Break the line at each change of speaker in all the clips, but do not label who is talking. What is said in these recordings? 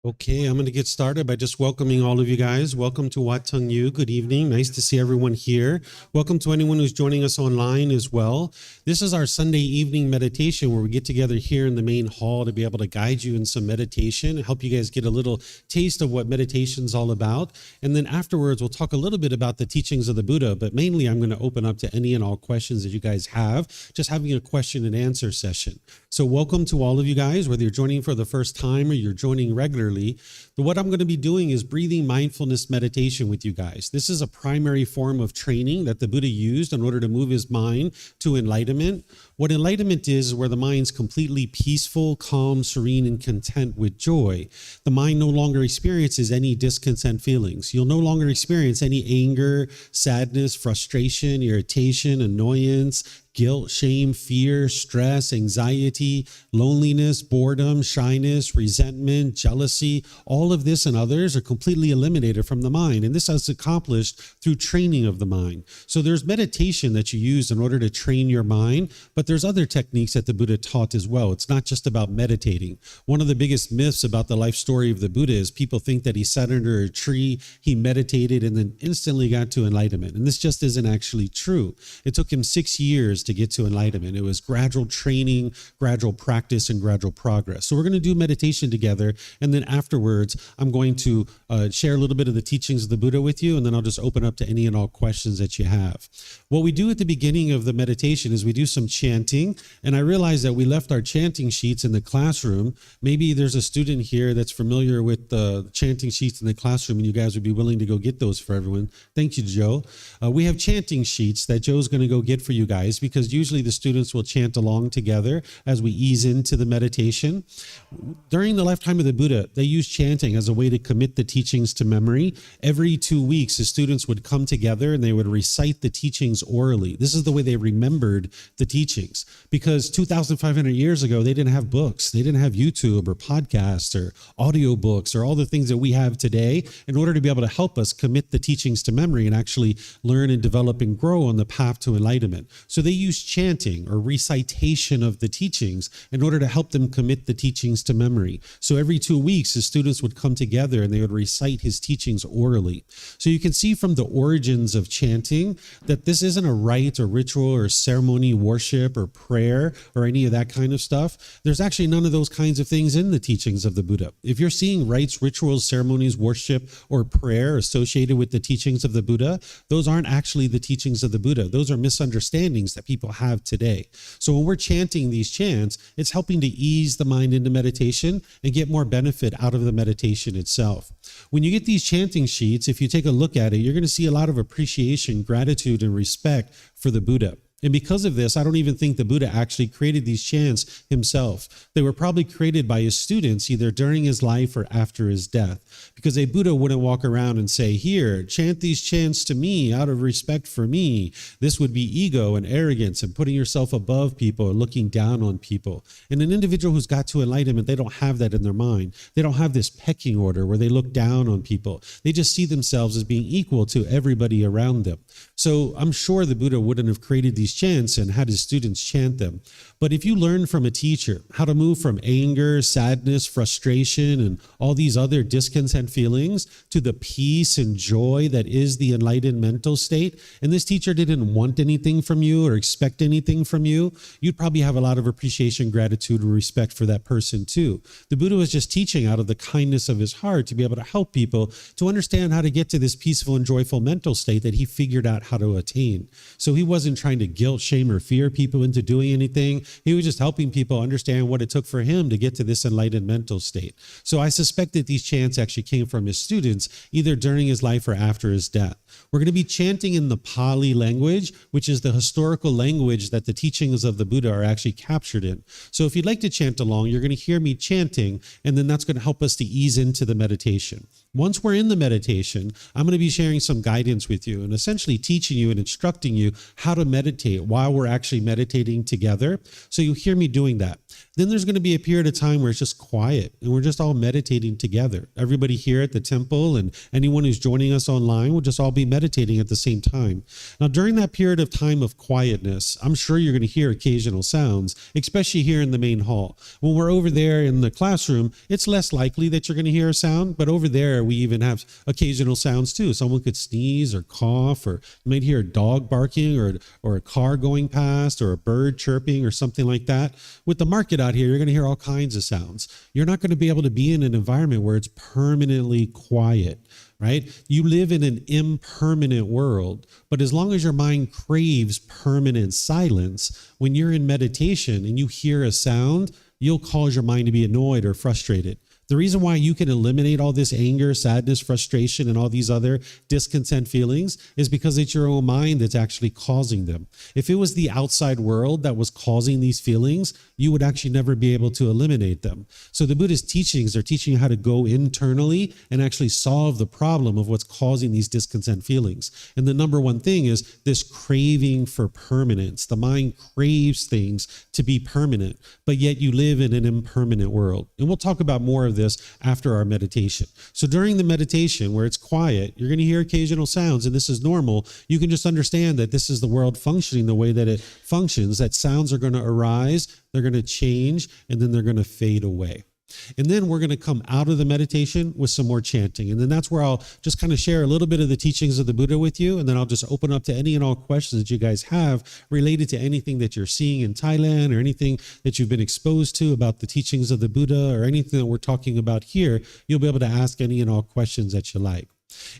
Okay, I'm going to get started by just welcoming all of you guys. Welcome to Wat Tung. Good evening. Nice to see everyone here. Welcome to anyone who's joining us online as well. This is our Sunday evening meditation where we get together here in the main hall to be able to guide you in some meditation and help you guys get a little taste of what meditation's all about. And then afterwards, we'll talk a little bit about the teachings of the Buddha, but mainly I'm going to open up to any and all questions that you guys have, just having a question and answer session. So welcome to all of you guys, whether you're joining for the first time or you're joining regularly. What I'm going to be doing is breathing mindfulness meditation with you guys. This is a primary form of training that the Buddha used in order to move his mind to enlightenment. What enlightenment is where the mind's completely peaceful, calm, serene, and content with joy. The mind no longer experiences any discontent feelings. You'll no longer experience any anger, sadness, frustration, irritation, annoyance, guilt, shame, fear, stress, anxiety, loneliness, boredom, shyness, resentment, jealousy. All of this and others are completely eliminated from the mind. And this is accomplished through training of the mind. So there's meditation that you use in order to train your mind, but there's other techniques that the Buddha taught as well. It's not just about meditating. One of the biggest myths about the life story of the Buddha is people think that he sat under a tree, he meditated, and then instantly got to enlightenment. And this just isn't actually true. It took him 6 years to get to enlightenment. It was gradual training, gradual practice, and gradual progress. So we're going to do meditation together, and then afterwards, I'm going to share a little bit of the teachings of the Buddha with you, and then I'll just open up to any and all questions that you have. What we do at the beginning of the meditation is we do some chanting, and I realized that we left our chanting sheets in the classroom. Maybe there's a student here that's familiar with the chanting sheets in the classroom, and you guys would be willing to go get those for everyone. Thank you, Joe. We have chanting sheets that Joe's going to go get for you guys, because usually the students will chant along together as we ease into the meditation. During the lifetime of the Buddha, they used chanting as a way to commit the teachings to memory. Every 2 weeks, the students would come together and they would recite the teachings orally. This is the way they remembered the teachings, because 2,500 years ago, they didn't have books. They didn't have YouTube or podcasts or audiobooks or all the things that we have today in order to be able to help us commit the teachings to memory and actually learn and develop and grow on the path to enlightenment. So they use chanting or recitation of the teachings in order to help them commit the teachings to memory. So every 2 weeks, the students would come together and they would recite his teachings orally. So you can see from the origins of chanting that this isn't a rite or ritual or ceremony, worship or prayer or any of that kind of stuff. There's actually none of those kinds of things in the teachings of the Buddha. If you're seeing rites, rituals, ceremonies, worship, or prayer associated with the teachings of the Buddha, those aren't actually the teachings of the Buddha. Those are misunderstandings that people have today. So when we're chanting these chants, it's helping to ease the mind into meditation and get more benefit out of the meditation itself. When you get these chanting sheets, if you take a look at it, you're going to see a lot of appreciation, gratitude, and respect for the Buddha. And because of this, I don't even think the Buddha actually created these chants himself. They were probably created by his students either during his life or after his death. Because a Buddha wouldn't walk around and say, here, chant these chants to me out of respect for me. This would be ego and arrogance and putting yourself above people or looking down on people. And an individual who's got to enlightenment, they don't have that in their mind. They don't have this pecking order where they look down on people. They just see themselves as being equal to everybody around them. So I'm sure the Buddha wouldn't have created these chants and had his students chant them. But if you learn from a teacher how to move from anger, sadness, frustration, and all these other discontent feelings to the peace and joy that is the enlightened mental state, and this teacher didn't want anything from you or expect anything from you, you'd probably have a lot of appreciation, gratitude, and respect for that person too. The Buddha was just teaching out of the kindness of his heart to be able to help people to understand how to get to this peaceful and joyful mental state that he figured out how to attain. So he wasn't trying to guilt, shame, or fear people into doing anything. He was just helping people understand what it took for him to get to this enlightened mental state. So I suspect that these chants actually came from his students, either during his life or after his death. We're going to be chanting in the Pali language, which is the historical language that the teachings of the Buddha are actually captured in. So if you'd like to chant along, you're going to hear me chanting, and then that's going to help us to ease into the meditation. Once we're in the meditation, I'm going to be sharing some guidance with you and essentially teaching you and instructing you how to meditate while we're actually meditating together. So you hear me doing that. Then there's going to be a period of time where it's just quiet and we're just all meditating together. Everybody here at the temple and anyone who's joining us online will just all be meditating at the same time. Now, during that period of time of quietness, I'm sure you're going to hear occasional sounds, especially here in the main hall. When we're over there in the classroom, it's less likely that you're going to hear a sound, but over there we even have occasional sounds too. Someone could sneeze or cough, or you might hear a dog barking or a car going past or a bird chirping or something like that. With the market out here, you're going to hear all kinds of sounds. You're not going to be able to be in an environment where it's permanently quiet, right? You live in an impermanent world, but as long as your mind craves permanent silence, when you're in meditation and you hear a sound, you'll cause your mind to be annoyed or frustrated. The reason why you can eliminate all this anger, sadness, frustration, and all these other discontent feelings is because it's your own mind that's actually causing them. If it was the outside world that was causing these feelings, you would actually never be able to eliminate them. So the Buddhist teachings are teaching you how to go internally and actually solve the problem of what's causing these discontent feelings. And the number one thing is this craving for permanence. The mind craves things to be permanent, but yet you live in an impermanent world. And we'll talk about more of this after our meditation. So during the meditation where it's quiet, you're going to hear occasional sounds, and this is normal. You can just understand that this is the world functioning the way that it functions, that sounds are going to arise, they're going to change, and then they're going to fade away. And then we're going to come out of the meditation with some more chanting. And then that's where I'll just kind of share a little bit of the teachings of the Buddha with you. And then I'll just open up to any and all questions that you guys have related to anything that you're seeing in Thailand or anything that you've been exposed to about the teachings of the Buddha or anything that we're talking about here. You'll be able to ask any and all questions that you like.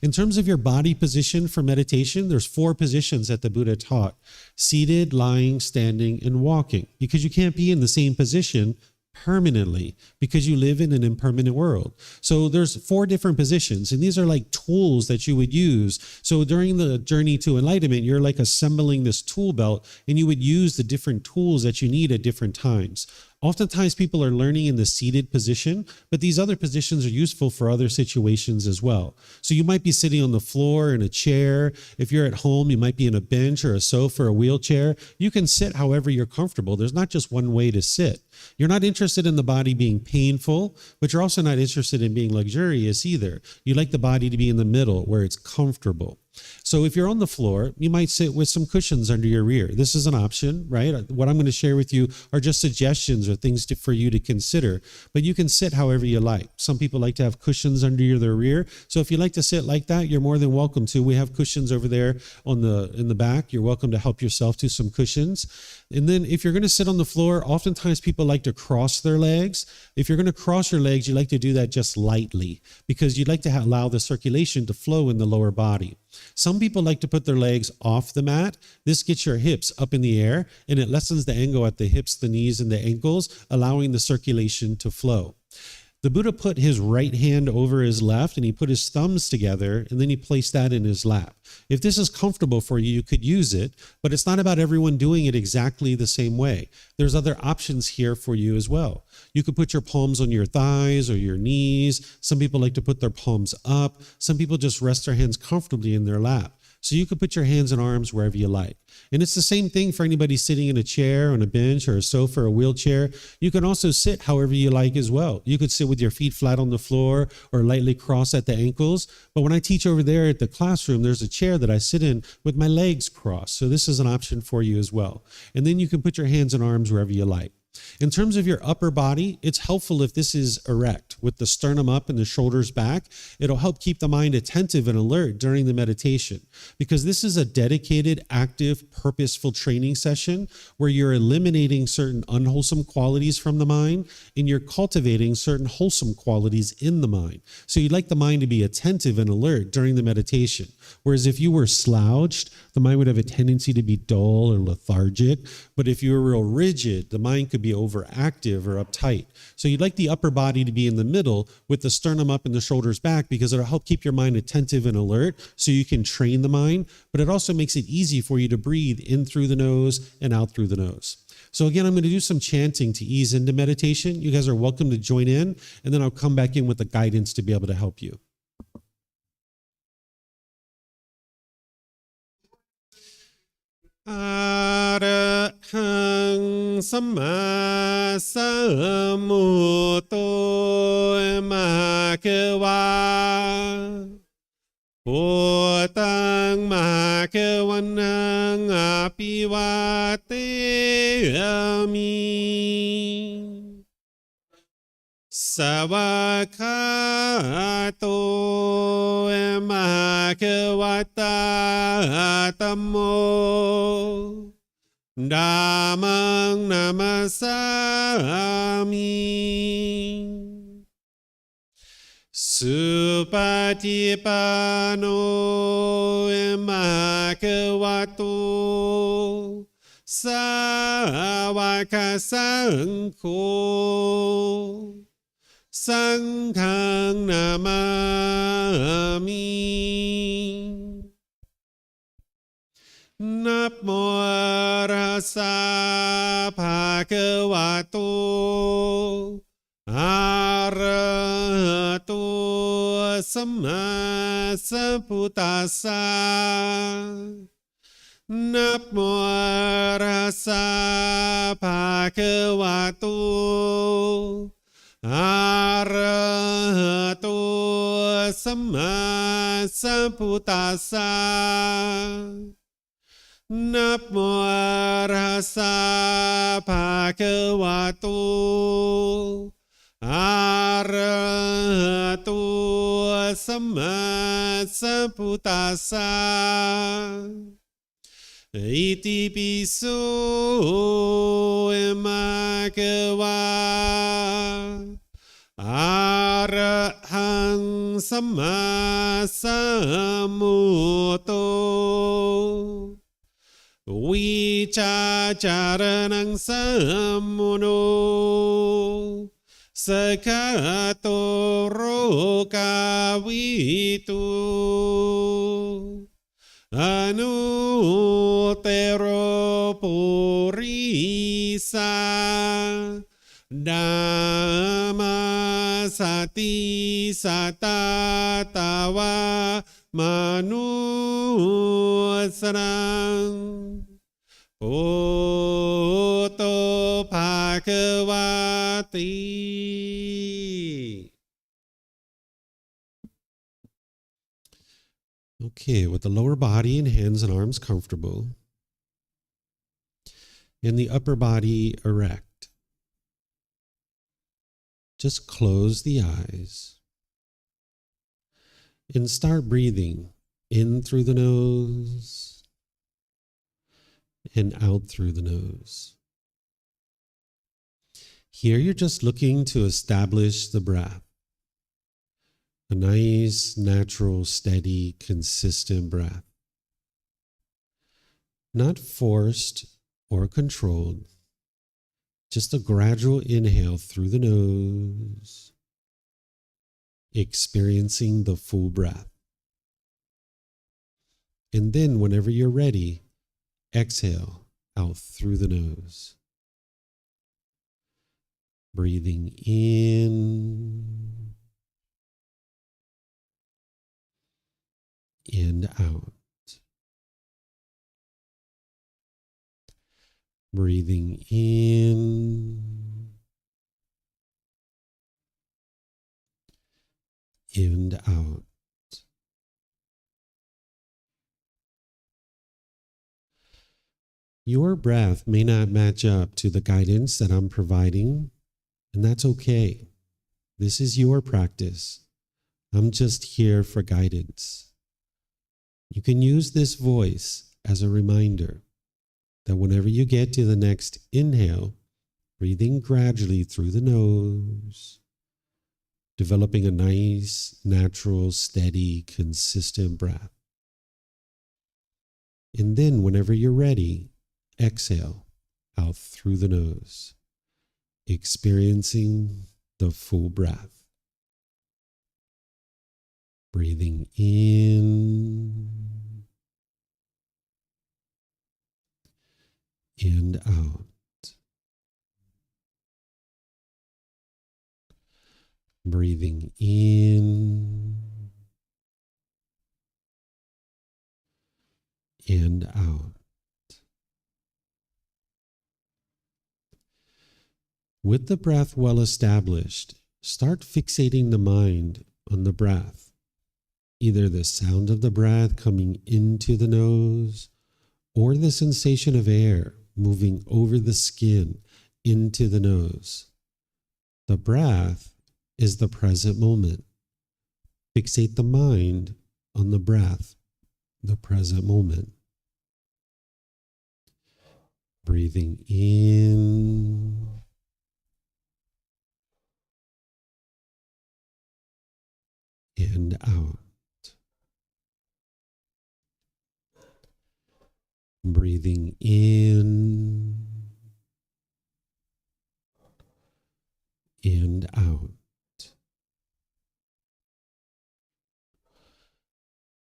In terms of your body position for meditation, there's 4 positions that the Buddha taught: seated, lying, standing, and walking, because you can't be in the same position permanently because you live in an impermanent world. So there's 4 different positions, and these are like tools that you would use. So during the journey to enlightenment, you're like assembling this tool belt, and you would use the different tools that you need at different times. Oftentimes people are learning in the seated position, but these other positions are useful for other situations as well. So you might be sitting on the floor in a chair. If you're at home, you might be in a bench or a sofa or a wheelchair. You can sit however you're comfortable. There's not just one way to sit. You're not interested in the body being painful, but you're also not interested in being luxurious either. You like the body to be in the middle where it's comfortable. So if you're on the floor, you might sit with some cushions under your rear. This is an option, right? What I'm going to share with you are just suggestions or things for you to consider, but you can sit however you like. Some people like to have cushions under their rear. So if you like to sit like that, you're more than welcome to. We have cushions over there in the back. You're welcome to help yourself to some cushions. And then if you're going to sit on the floor, oftentimes people like to cross their legs. If you're going to cross your legs, you like to do that just lightly because you'd like to allow the circulation to flow in the lower body. Some people like to put their legs off the mat. This gets your hips up in the air, and it lessens the angle at the hips, the knees, and the ankles, allowing the circulation to flow. The Buddha put his right hand over his left, and he put his thumbs together, and then he placed that in his lap. If this is comfortable for you, you could use it, but it's not about everyone doing it exactly the same way. There's other options here for you as well. You could put your palms on your thighs or your knees. Some people like to put their palms up. Some people just rest their hands comfortably in their lap. So you could put your hands and arms wherever you like. And it's the same thing for anybody sitting in a chair, on a bench, or a sofa, or a wheelchair. You can also sit however you like as well. You could sit with your feet flat on the floor or lightly crossed at the ankles. But when I teach over there at the classroom, there's a chair that I sit in with my legs crossed. So this is an option for you as well. And then you can put your hands and arms wherever you like. In terms of your upper body, it's helpful if this is erect with the sternum up and the shoulders back. It'll help keep the mind attentive and alert during the meditation because this is a dedicated, active, purposeful training session where you're eliminating certain unwholesome qualities from the mind and you're cultivating certain wholesome qualities in the mind. So you'd like the mind to be attentive and alert during the meditation. Whereas if you were slouched, the mind would have a tendency to be dull or lethargic. But if you were real rigid, the mind could be overactive or uptight. So you'd like the upper body to be in the middle with the sternum up and the shoulders back because it'll help keep your mind attentive and alert so you can train the mind, but it also makes it easy for you to breathe in through the nose and out through the nose. So again, I'm going to do some chanting to ease into meditation. You guys are welcome to join in, and then I'll come back in with the guidance to be able to help you. Arahang สัมมาสัมพุทโธมะคะวาพุทธังมะคะวันนังอภิวาเทมิสวากขาโตมะคะวะตาธัมโมธัมมังนามัสสามิสุปฏิปันโนภะคะวะโตสาวกสังโฆสังฆังนามามินะโมตัสสะภะคะวะโตอะระหะโตสัมมาสัมพุทธัสสะนะโมตัสสะภะคะวะโตอะระหะโตสัมมาสัมพุทธัสสะนะโมตัสสะภะคะวะโตอะระหะโตสัมมาสัมพุทธัสสะอิติปิโสภะคะวะอะระหังสัมมาสัมพุทโธวิชาจารณังสัมมุโนสกขาโตโรกาวิตุอนุเตโรปุริสาดัมมาสติสัตตาตาวามนุสรังพุทโธภะคะวะติ Okay, with the lower body and hands and arms comfortable, and the upper body erect, just close the eyes and start breathing in through the nose and out through the nose. Here you're just looking to establish the breath. A nice, natural, steady, consistent breath. Not forced or controlled. Just a gradual inhale through the nose, experiencing the full breath. And then whenever you're ready, exhale out through the nose. Breathing in and out. Breathing in and out. Your breath may not match up to the guidance that I'm providing, and that's okay. This is your practice. I'm just here for guidance. You can use this voice as a reminder that whenever you get to the next inhale, breathing gradually through the nose, developing a nice, natural, steady, consistent breath. And then whenever you're ready, exhale out through the nose, experiencing the full breath. Breathing in and out. Breathing in and out. With the breath well established, start fixating the mind on the breath, either the sound of the breath coming into the nose or the sensation of air moving over the skin into the nose. The breath is the present moment. Fixate the mind on the breath, the present moment. Breathing in and out. Breathing in and out.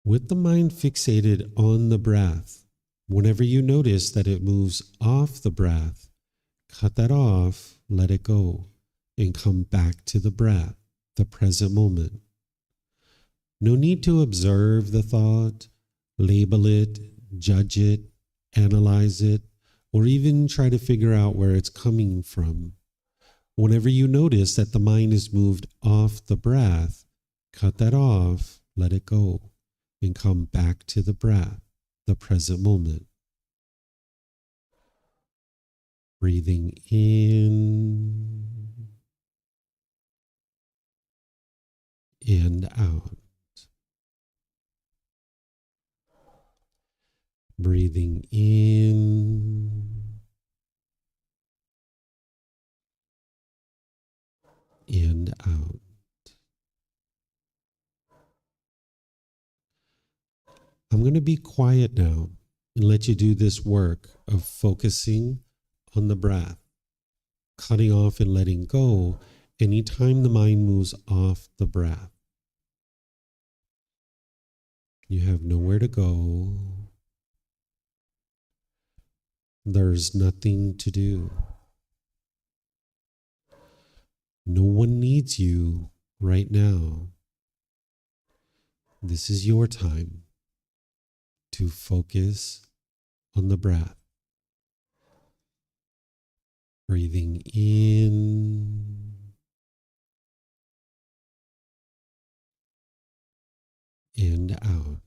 With the mind fixated on the breath, whenever you notice that it moves off the breath, cut that off, let it go, and come back to the breath, the present moment. No need to observe the thought, label it, judge it, analyze it, or even try to figure out where it's coming from. Whenever you notice that the mind is moved off the breath, cut that off, let it go, and come back to the breath, the present moment. Breathing in and out. Breathing in and out. I'm going to be quiet now and let you do this work of focusing on the breath, cutting off and letting go anytime the mind moves off the breath. You have nowhere to go. There's nothing to do. No one needs you right now. This is your time to focus on the breath. Breathing in and out.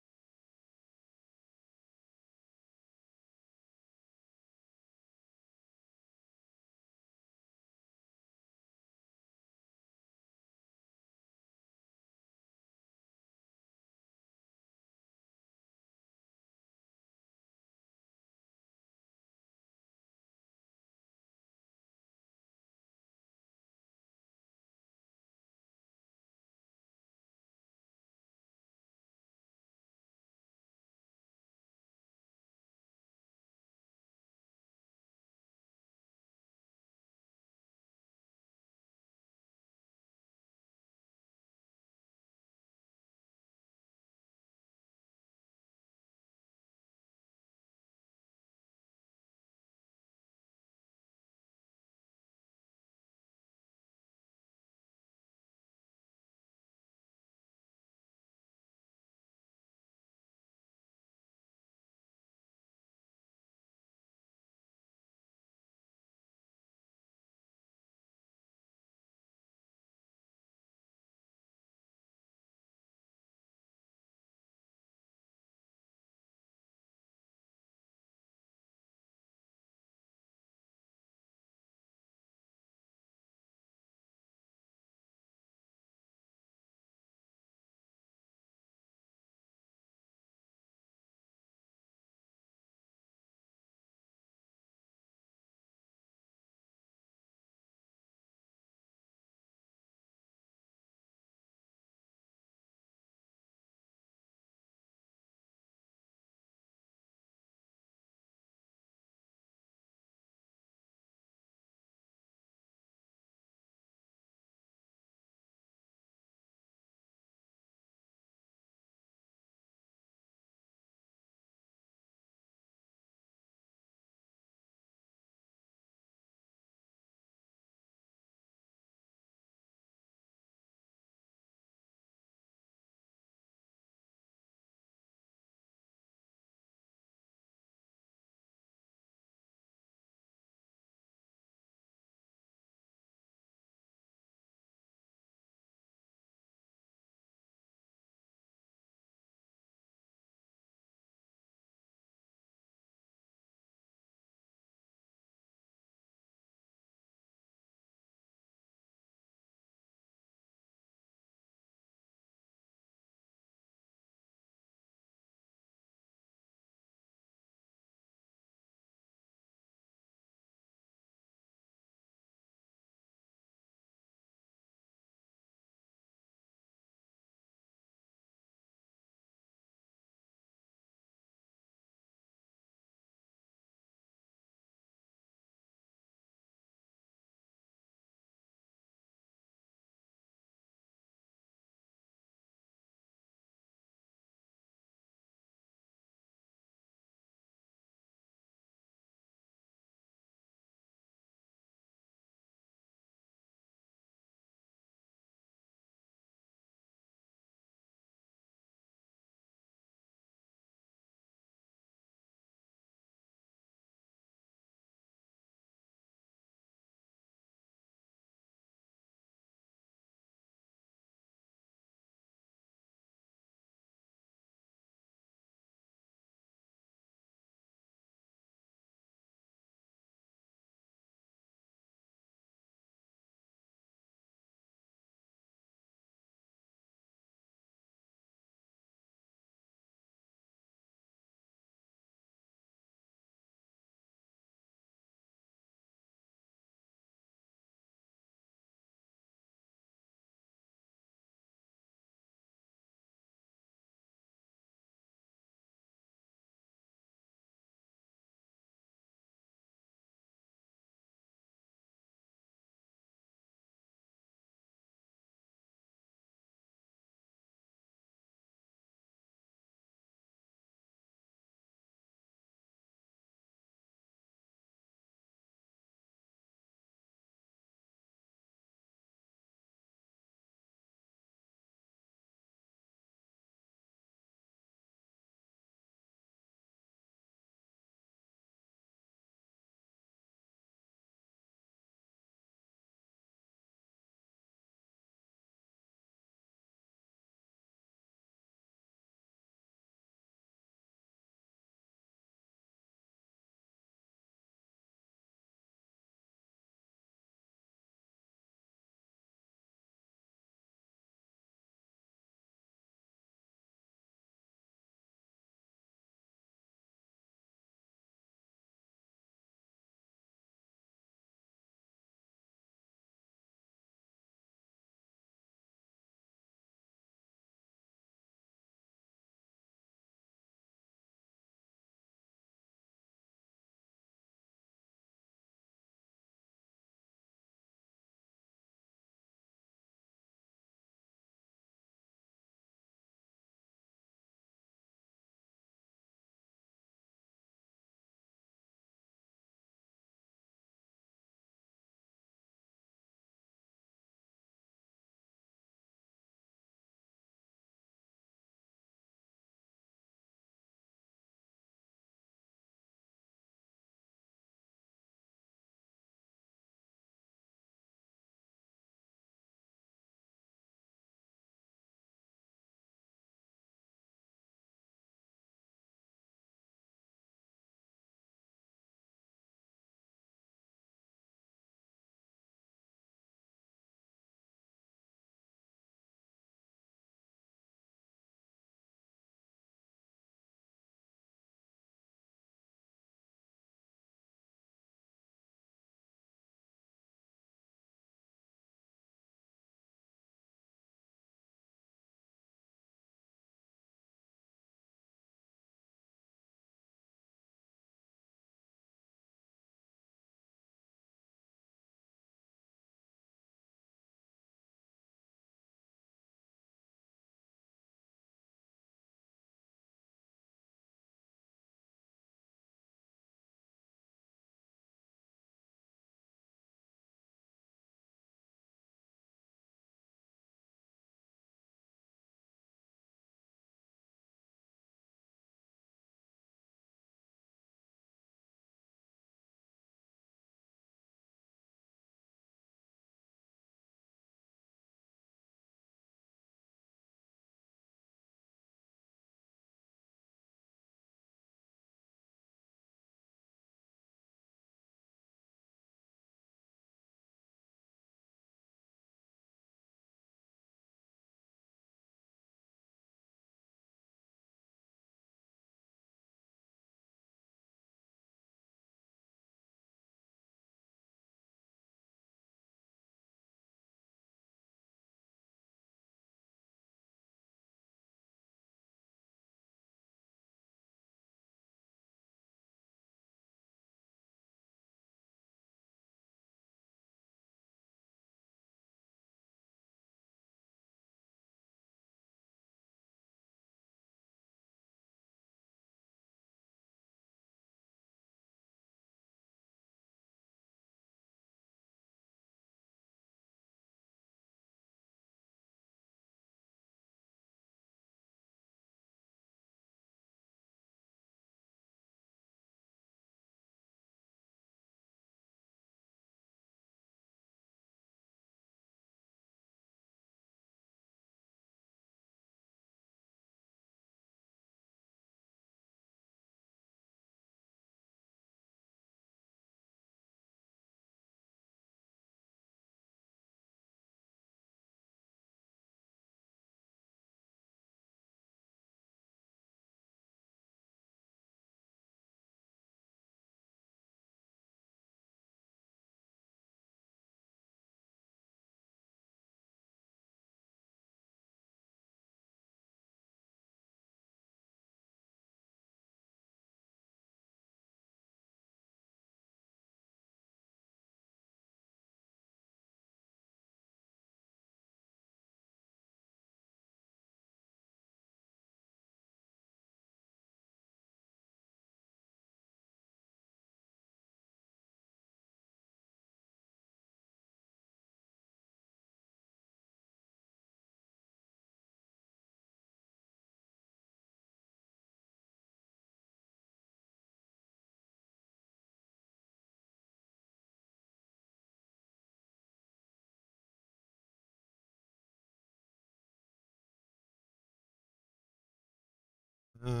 อะ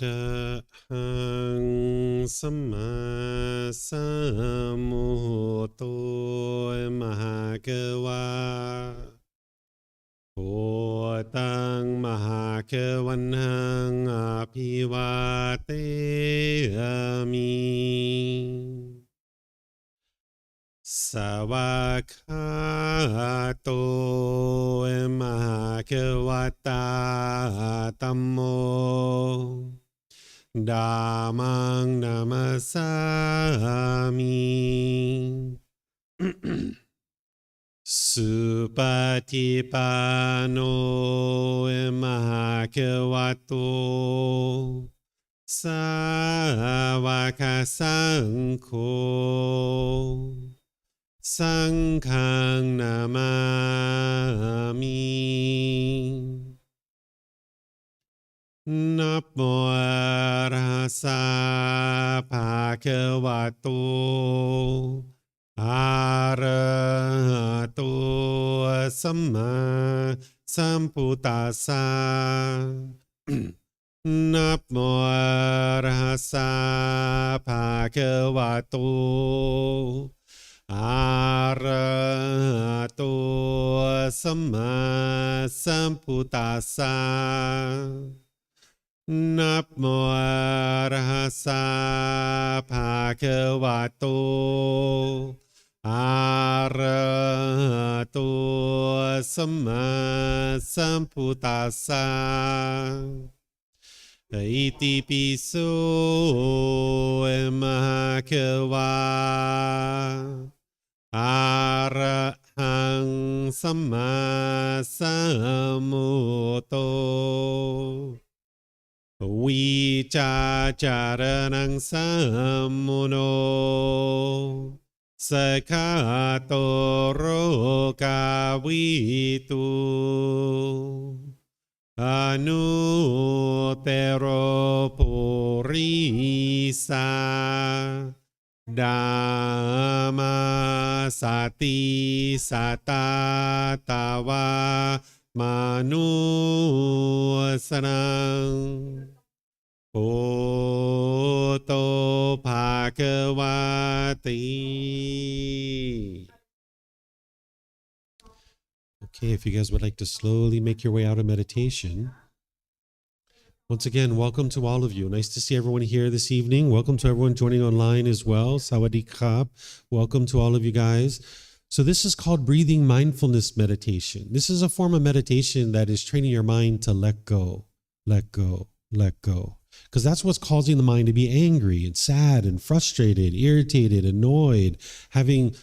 ระหังสัมมาสัมพุทโธมหาเกวาโอตังมหาเกวันหังอภิวาเตมิสวากขาโตมหาเกวัตตาธัมโมธัมมังนามัสสามิสุปฏิปันโนมหาเกวัตโตสาวกสังโฆสังฆังนามามินะโมตัสสะภะคะวะโตอะระหะโตสัมมาสัมพุทธัสสะนะโมตัสสะภะคะวะโตอะระหะโตสัมมาสัมพุทธัสสะนะโมตัสสะภะคะวะโตอะระหะโตสัมมาสัมพุทธัสสะอิติปิโสมหาเขวาอะระหังสัมมาสัมพุทโธวิจาจารนังสัมมุโนสกขาโตโรกาวิตุอนุเตโรปุริสาดามาสติสัตตาตาวามนุสนังโอโตภะคะวะติ Okay, if you guys would like to slowly make your way out of meditation. Once again, welcome to all of you. Nice to see everyone here this evening. Welcome to everyone joining online as well. Sawadee krap. Welcome to all of you guys. So this is called Breathing Mindfulness Meditation. This is a form of meditation that is training your mind to let go, let go, let go. Because that's what's causing the mind to be angry and sad and frustrated, irritated, annoyed, having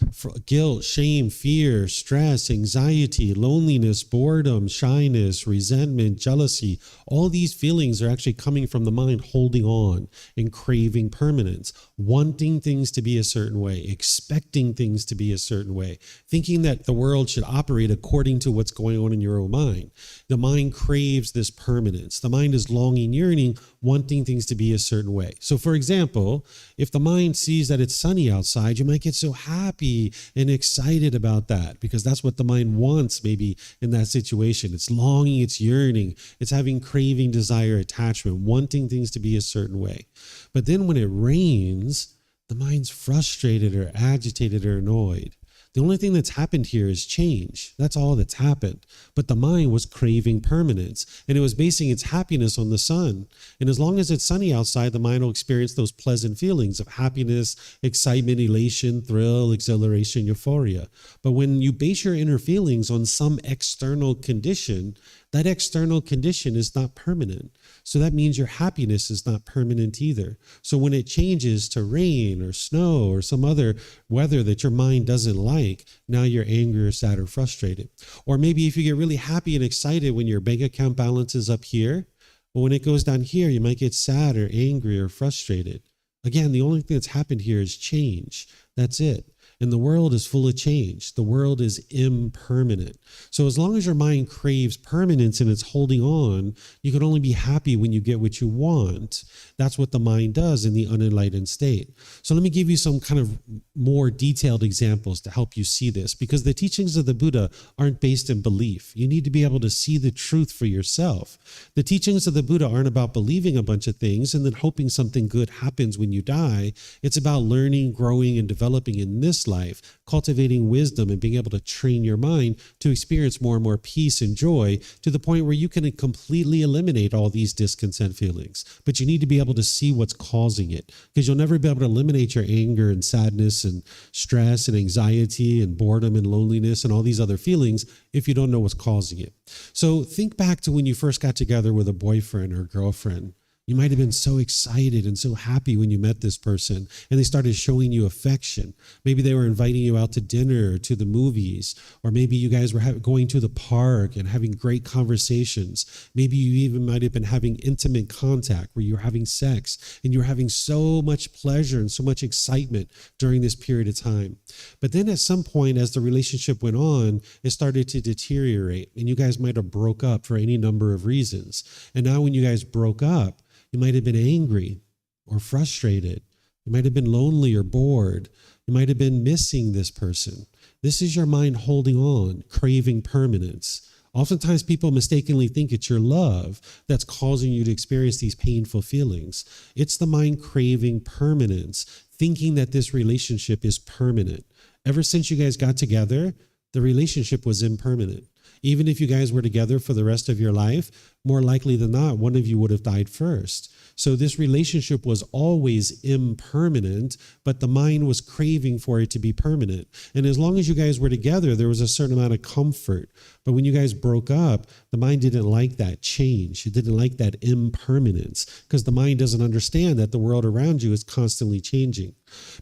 guilt, shame, fear, stress, anxiety, loneliness, boredom, shyness, resentment, jealousy. All these feelings are actually coming from the mind holding on and craving permanence, wanting things to be a certain way, expecting things to be a certain way, thinking that the world should operate according to what's going on in your own mind. The mind craves this permanence. The mind is longing, yearning, wanting things to be a certain way. So for example, if the mind sees that it's sunny outside, you might get so happy and excited about that because that's what the mind wants maybe in that situation. It's longing, it's yearning, it's having craving, desire, attachment, wanting things to be a certain way. But then when it rains, the mind's frustrated or agitated or annoyed. The only thing that's happened here is change. That's all that's happened. But the mind was craving permanence, and it was basing its happiness on the sun. And as long as it's sunny outside, the mind will experience those pleasant feelings of happiness, excitement, elation, thrill, exhilaration, euphoria. But when you base your inner feelings on some external condition, that external condition is not permanent. So that means your happiness is not permanent either. So when it changes to rain or snow or some other weather that your mind doesn't like, now you're angry or sad or frustrated. Or maybe if you get really happy and excited when your bank account balance is up here, but when it goes down here, you might get sad or angry or frustrated. Again, the only thing that's happened here is change. That's it. And the world is full of change. The world is impermanent. So as long as your mind craves permanence and it's holding on, you can only be happy when you get what you want. That's what the mind does in the unenlightened state. So let me give you some kind of more detailed examples to help you see this, because the teachings of the Buddha aren't based in belief. You need to be able to see the truth for yourself. The teachings of the Buddha aren't about believing a bunch of things and then hoping something good happens when you die. It's about learning, growing, and developing in this life, cultivating wisdom and being able to train your mind to experience more and more peace and joy to the point where you can completely eliminate all these discontent feelings. But you need to be able to see what's causing it, because you'll never be able to eliminate your anger and sadness and stress and anxiety and boredom and loneliness and all these other feelings if you don't know what's causing it. So think back to when you first got together with a boyfriend or girlfriend. You might have been so excited and so happy when you met this person and they started showing you affection. Maybe they were inviting you out to dinner or to the movies, or maybe you guys were going to the park and having great conversations. Maybe you even might have been having intimate contact where you're having sex and you're having so much pleasure and so much excitement during this period of time. But then at some point, as the relationship went on, it started to deteriorate and you guys might have broke up for any number of reasons. And now when you guys broke up, you might have been angry or frustrated. You might have been lonely or bored. You might have been missing this person. This is your mind holding on, craving permanence. Oftentimes people mistakenly think it's your love that's causing you to experience these painful feelings. It's the mind craving permanence, thinking that this relationship is permanent. Ever since you guys got together, the relationship was impermanent. Even if you guys were together for the rest of your life, more likely than not, one of you would have died first. So this relationship was always impermanent, but the mind was craving for it to be permanent. And as long as you guys were together, there was a certain amount of comfort. But when you guys broke up, the mind didn't like that change. It didn't like that impermanence, because the mind doesn't understand that the world around you is constantly changing.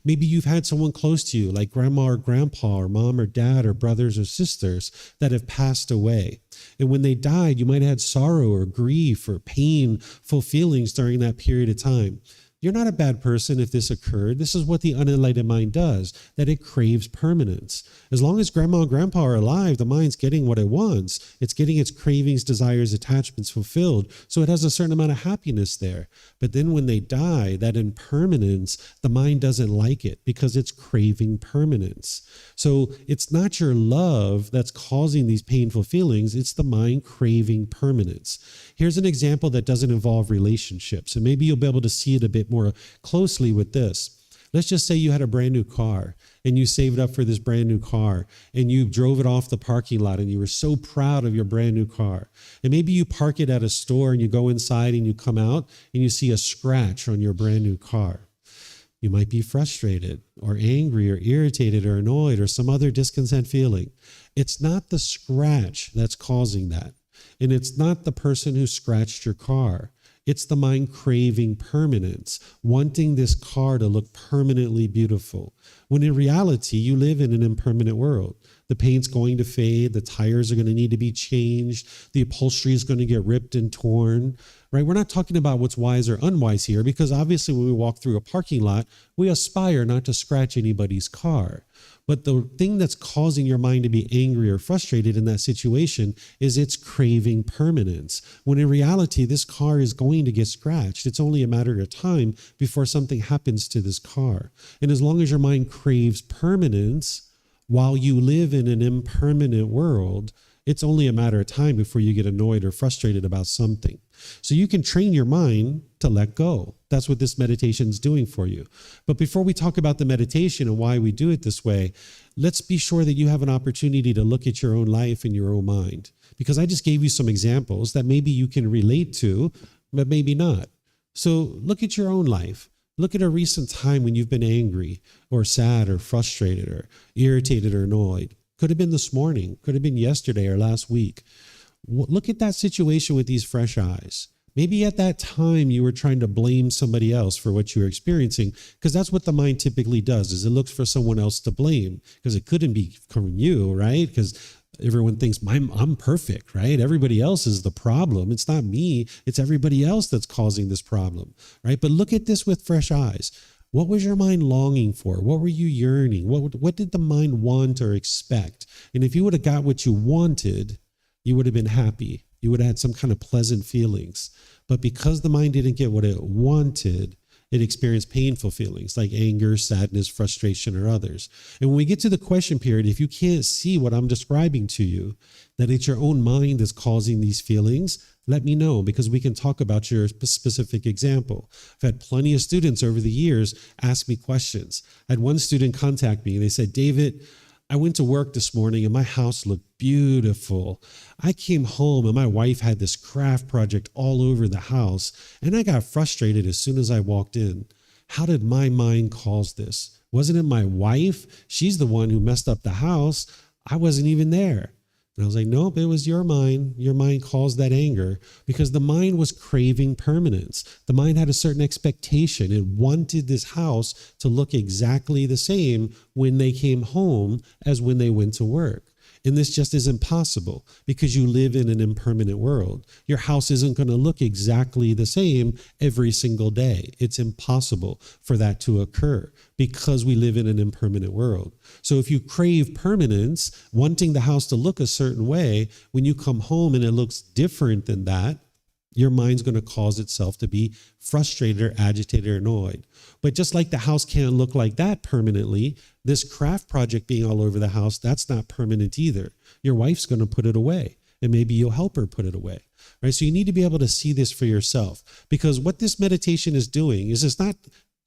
Maybe you've had someone close to you, like grandma or grandpa or mom or dad or brothers or sisters that have passed away. And when they died, you might have had sorrow or grief or painful feelings during that period of time. You're not a bad person if this occurred. This is what the unenlightened mind does, that it craves permanence. As long as grandma and grandpa are alive, the mind's getting what it wants. It's getting its cravings, desires, attachments fulfilled. So it has a certain amount of happiness there. But then when they die, that impermanence, the mind doesn't like it because it's craving permanence. So it's not your love that's causing these painful feelings. It's the mind craving permanence. Here's an example that doesn't involve relationships, and maybe you'll be able to see it a bit more closely with this. Let's just say you had a brand new car and you saved up for this brand new car and you drove it off the parking lot and you were so proud of your brand new car. And maybe you park it at a store and you go inside and you come out and you see a scratch on your brand new car. You might be frustrated or angry or irritated or annoyed or some other discontent feeling. It's not the scratch that's causing that. And it's not the person who scratched your car. It's the mind craving permanence, wanting this car to look permanently beautiful. When in reality, you live in an impermanent world. The paint's going to fade. The tires are going to need to be changed. The upholstery is going to get ripped and torn, right? We're not talking about what's wise or unwise here, because obviously when we walk through a parking lot, we aspire not to scratch anybody's car. But the thing that's causing your mind to be angry or frustrated in that situation is it's craving permanence. When in reality, this car is going to get scratched. It's only a matter of time before something happens to this car. And as long as your mind craves permanence, while you live in an impermanent world, it's only a matter of time before you get annoyed or frustrated about something. So you can train your mind to let go. That's what this meditation is doing for you. But before we talk about the meditation and why we do it this way, let's be sure that you have an opportunity to look at your own life and your own mind. Because I just gave you some examples that maybe you can relate to, but maybe not. So look at your own life. Look at a recent time when you've been angry or sad or frustrated or irritated or annoyed. Could have been this morning, could have been yesterday or last week. Look at that situation with these fresh eyes. Maybe at that time you were trying to blame somebody else for what you were experiencing, because that's what the mind typically does, is it looks for someone else to blame, because it couldn't be from you, right? Because everyone thinks I'm perfect, right? Everybody else is the problem. It's not me. It's everybody else that's causing this problem, right? But look at this with fresh eyes. What was your mind longing for? What were you yearning? What did the mind want or expect? And if you would have got what you wanted, you would have been happy. You would have had some kind of pleasant feelings. But because the mind didn't get what it wanted, it experienced painful feelings like anger, sadness, frustration, or others. And when we get to the question period, if you can't see what I'm describing to you, that it's your own mind that's causing these feelings, let me know, because we can talk about your specific example. I've had plenty of students over the years ask me questions. I had one student contact me and they said, David, I went to work this morning and my house looked beautiful. I came home and my wife had this craft project all over the house and I got frustrated as soon as I walked in. How did my mind cause this? Wasn't it my wife? She's the one who messed up the house. I wasn't even there. And I was like, nope, it was your mind. Your mind caused that anger because the mind was craving permanence. The mind had a certain expectation. It wanted this house to look exactly the same when they came home as when they went to work. And this just isn't possible because you live in an impermanent world. Your house isn't going to look exactly the same every single day. It's impossible for that to occur because we live in an impermanent world. So if you crave permanence, wanting the house to look a certain way, when you come home and it looks different than that, your mind's going to cause itself to be frustrated or agitated or annoyed. But just like the house can't look like that permanently, this craft project being all over the house, that's not permanent either. Your wife's going to put it away, and maybe you'll help her put it away. Right? So you need to be able to see this for yourself, because what this meditation is doing is it's not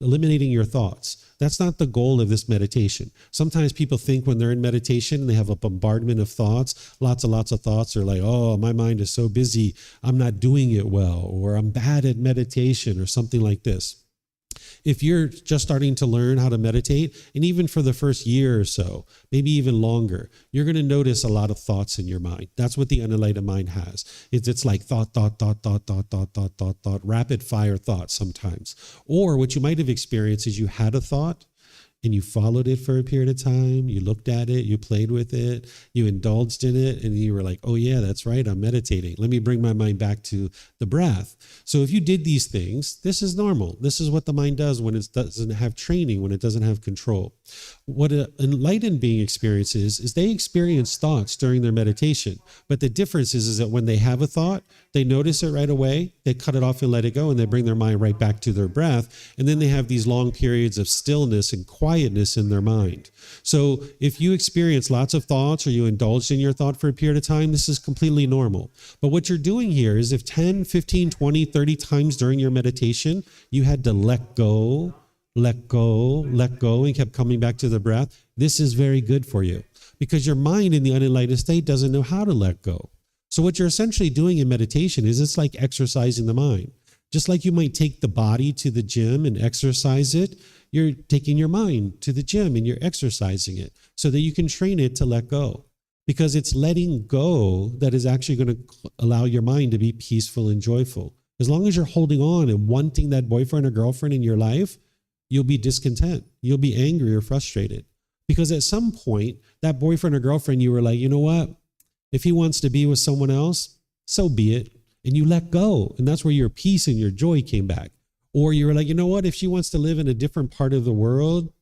eliminating your thoughts. That's not the goal of this meditation. Sometimes people think when they're in meditation and they have a bombardment of thoughts, lots of thoughts are like, oh, my mind is so busy, I'm not doing it well, or I'm bad at meditation, or something like this. If you're just starting to learn how to meditate, and even for the first year or so, maybe even longer, you're going to notice a lot of thoughts in your mind. That's what the unenlightened mind has. It's like thought, rapid fire thoughts sometimes. Or what you might have experienced is you had a thought and you followed it for a period of time, you looked at it, you played with it, you indulged in it, and you were like, oh yeah, that's right, I'm meditating. Let me bring my mind back to the breath. So if you did these things, this is normal. This is what the mind does when it doesn't have training, when it doesn't have control. What an enlightened being experiences is they experience thoughts during their meditation. But the difference is that when they have a thought, they notice it right away, they cut it off and let it go, and they bring their mind right back to their breath. And then they have these long periods of stillness and quietness in their mind. So if you experience lots of thoughts or you indulged in your thought for a period of time, this is completely normal. But what you're doing here is if 10, 15, 20, 30 times during your meditation, you had to let go, and kept coming back to the breath, this is very good for you because your mind in the unenlightened state doesn't know how to let go. So what you're essentially doing in meditation is it's like exercising the mind. Just like you might take the body to the gym and exercise it, you're taking your mind to the gym and you're exercising it so that you can train it to let go. Because it's letting go that is actually going to allow your mind to be peaceful and joyful. As long as you're holding on and wanting that boyfriend or girlfriend in your life, you'll be discontent. You'll be angry or frustrated. Because at some point, that boyfriend or girlfriend, you were like, you know what? If he wants to be with someone else, so be it. And you let go. And that's where your peace and your joy came back. Or you were like, you know what? If she wants to live in a different part of the world,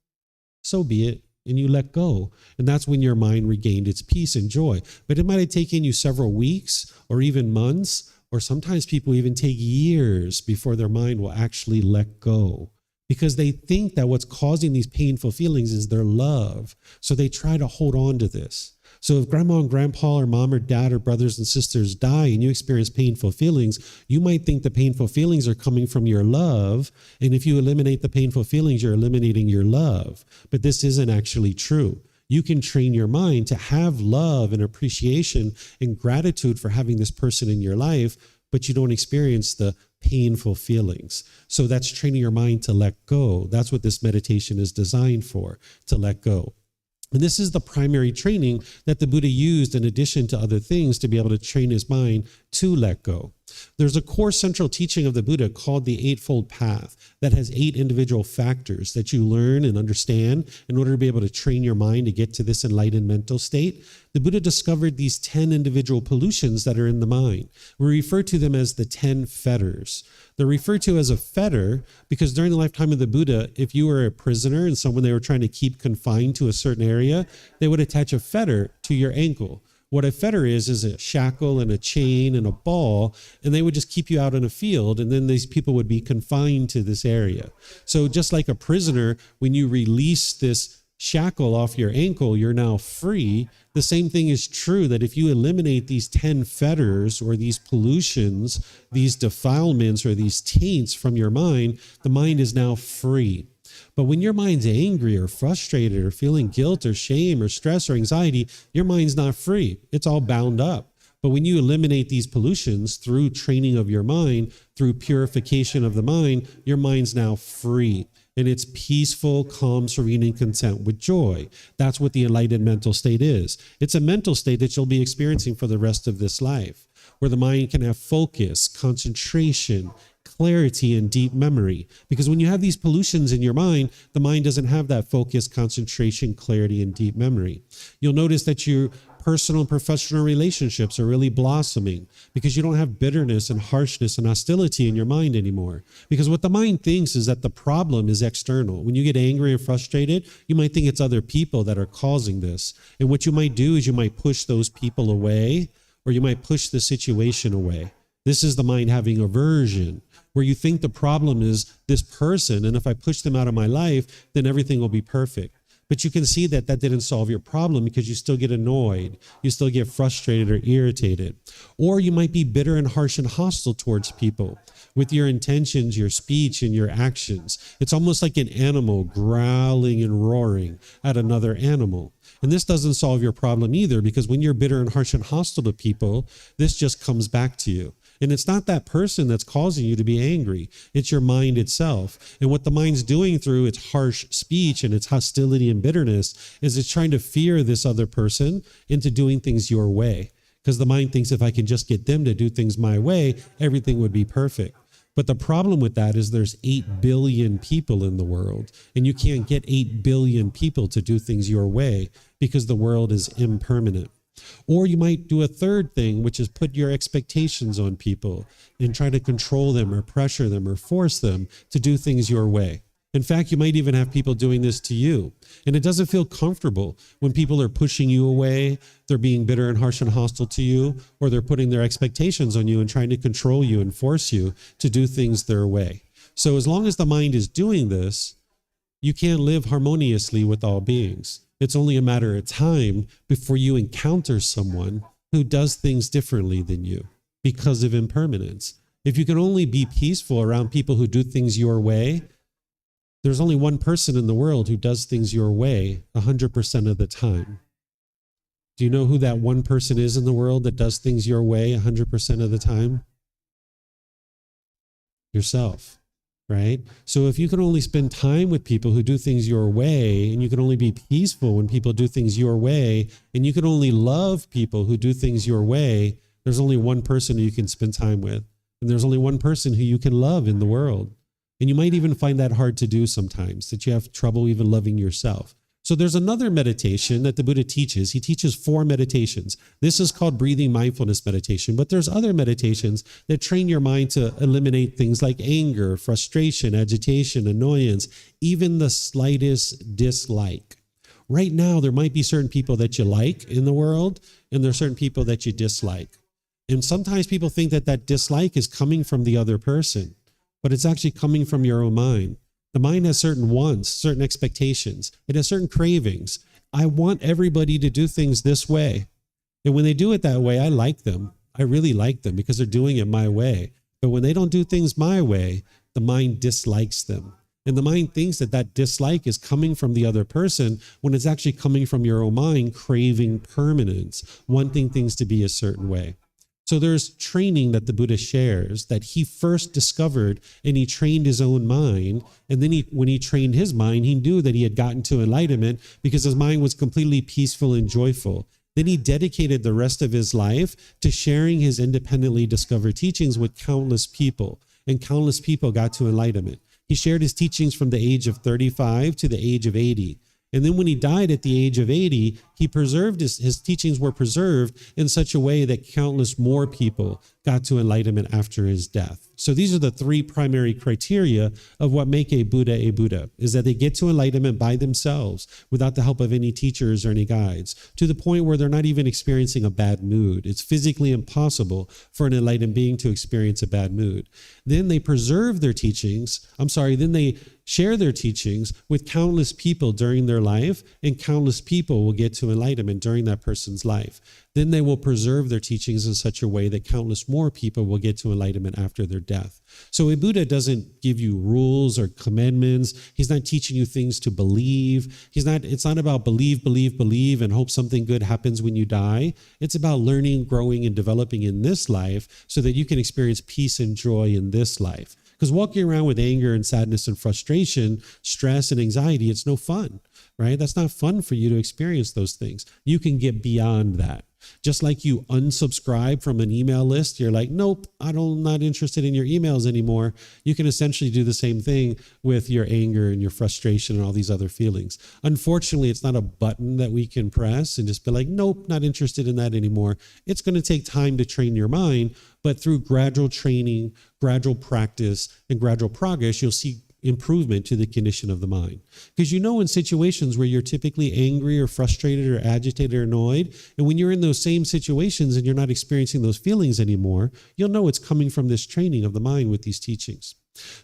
so be it. And you let go. And that's when your mind regained its peace and joy. But it might have taken you several weeks or even months, or sometimes people even take years before their mind will actually let go. Because they think that what's causing these painful feelings is their love. So they try to hold on to this. So if grandma and grandpa or mom or dad or brothers and sisters die and you experience painful feelings, you might think the painful feelings are coming from your love. And if you eliminate the painful feelings, you're eliminating your love. But this isn't actually true. You can train your mind to have love and appreciation and gratitude for having this person in your life, but you don't experience the painful feelings. So that's training your mind to let go. That's what this meditation is designed for, to let go. And this is the primary training that the Buddha used in addition to other things to be able to train his mind to let go. There's a core central teaching of the Buddha called the Eightfold Path that has 8 individual factors that you learn and understand in order to be able to train your mind to get to this enlightened mental state. The Buddha discovered these 10 individual pollutions that are in the mind. We refer to them as the 10 fetters. They're referred to as a fetter because during the lifetime of the Buddha, if you were a prisoner and someone they were trying to keep confined to a certain area, they would attach a fetter to your ankle. What a fetter is a shackle and a chain and a ball, and they would just keep you out in a field, and then these people would be confined to this area. So just like a prisoner, when you release this shackle off your ankle, you're now free. The same thing is true that if you eliminate these 10 fetters or these pollutions, these defilements or these taints from your mind, the mind is now free. But when your mind's angry or frustrated or feeling guilt or shame or stress or anxiety, your mind's not free. It's all bound up. But when you eliminate these pollutions through training of your mind, through purification of the mind, your mind's now free. And it's peaceful, calm, serene, and content with joy. That's what the enlightened mental state is. It's a mental state that you'll be experiencing for the rest of this life, where the mind can have focus, concentration, clarity, and deep memory. Because when you have these pollutions in your mind, the mind doesn't have that focus, concentration, clarity, and deep memory. You'll notice that your personal and professional relationships are really blossoming because you don't have bitterness and harshness and hostility in your mind anymore. Because what the mind thinks is that the problem is external. When you get angry and frustrated, you might think it's other people that are causing this. And what you might do is you might push those people away, or you might push the situation away. This is the mind having aversion, where you think the problem is this person, and if I push them out of my life, then everything will be perfect. But you can see that that didn't solve your problem because you still get annoyed, you still get frustrated or irritated. Or you might be bitter and harsh and hostile towards people with your intentions, your speech, and your actions. It's almost like an animal growling and roaring at another animal. And this doesn't solve your problem either, because when you're bitter and harsh and hostile to people, this just comes back to you. And it's not that person that's causing you to be angry. It's your mind itself. And what the mind's doing through its harsh speech and its hostility and bitterness is it's trying to fear this other person into doing things your way. Because the mind thinks if I can just get them to do things my way, everything would be perfect. But the problem with that is there's 8 billion people in the world, and you can't get 8 billion people to do things your way because the world is impermanent. Or you might do a third thing, which is put your expectations on people and try to control them or pressure them or force them to do things your way. In fact, you might even have people doing this to you. And it doesn't feel comfortable when people are pushing you away, they're being bitter and harsh and hostile to you, or they're putting their expectations on you and trying to control you and force you to do things their way. So as long as the mind is doing this, you can't live harmoniously with all beings. It's only a matter of time before you encounter someone who does things differently than you because of impermanence. If you can only be peaceful around people who do things your way, there's only one person in the world who does things your way 100% of the time. Do you know who that one person is in the world that does things your way 100% of the time? Yourself. Right? So if you can only spend time with people who do things your way, and you can only be peaceful when people do things your way, and you can only love people who do things your way, there's only one person who you can spend time with. And there's only one person who you can love in the world. And you might even find that hard to do sometimes, that you have trouble even loving yourself. So there's another meditation that the Buddha teaches. He teaches 4 meditations. This is called Breathing Mindfulness Meditation, but there's other meditations that train your mind to eliminate things like anger, frustration, agitation, annoyance, even the slightest dislike. Right now, there might be certain people that you like in the world, and there are certain people that you dislike. And sometimes people think that that dislike is coming from the other person, but it's actually coming from your own mind. The mind has certain wants, certain expectations. It has certain cravings. I want everybody to do things this way. And when they do it that way, I like them. I really like them because they're doing it my way. But when they don't do things my way, the mind dislikes them. And the mind thinks that that dislike is coming from the other person when it's actually coming from your own mind, craving permanence, wanting things to be a certain way. So there's training that the Buddha shares that he first discovered, and he trained his own mind. And then when he trained his mind, he knew that he had gotten to enlightenment because his mind was completely peaceful and joyful. Then he dedicated the rest of his life to sharing his independently discovered teachings with countless people, and countless people got to enlightenment. He shared his teachings from the age of 35 to the age of 80. And then when he died at the age of 80, he preserved his teachings were preserved in such a way that countless more people got to enlightenment after his death. So these are the three primary criteria of what make a Buddha, is that they get to enlightenment by themselves without the help of any teachers or any guides, to the point where they're not even experiencing a bad mood. It's physically impossible for an enlightened being to experience a bad mood. Then they preserve their teachings, then they share their teachings with countless people during their life, and countless people will get to enlightenment during that person's life. Then they will preserve their teachings in such a way that countless more people will get to enlightenment after their death. So a Buddha doesn't give you rules or commandments. He's not teaching you things to believe. It's not about believe, and hope something good happens when you die. It's about learning, growing, and developing in this life so that you can experience peace and joy in this life. Because walking around with anger and sadness and frustration, stress and anxiety, it's no fun, right? That's not fun for you to experience those things. You can get beyond that. Just like you unsubscribe from an email list, you're like, nope, I'm not interested in your emails anymore. You can essentially do the same thing with your anger and your frustration and all these other feelings. Unfortunately, it's not a button that we can press and just be like, nope, not interested in that anymore. It's going to take time to train your mind, but through gradual training, gradual practice, and gradual progress, you'll see improvement to the condition of the mind. Because in situations where you're typically angry or frustrated or agitated or annoyed, and when you're in those same situations and you're not experiencing those feelings anymore, you'll know it's coming from this training of the mind with these teachings.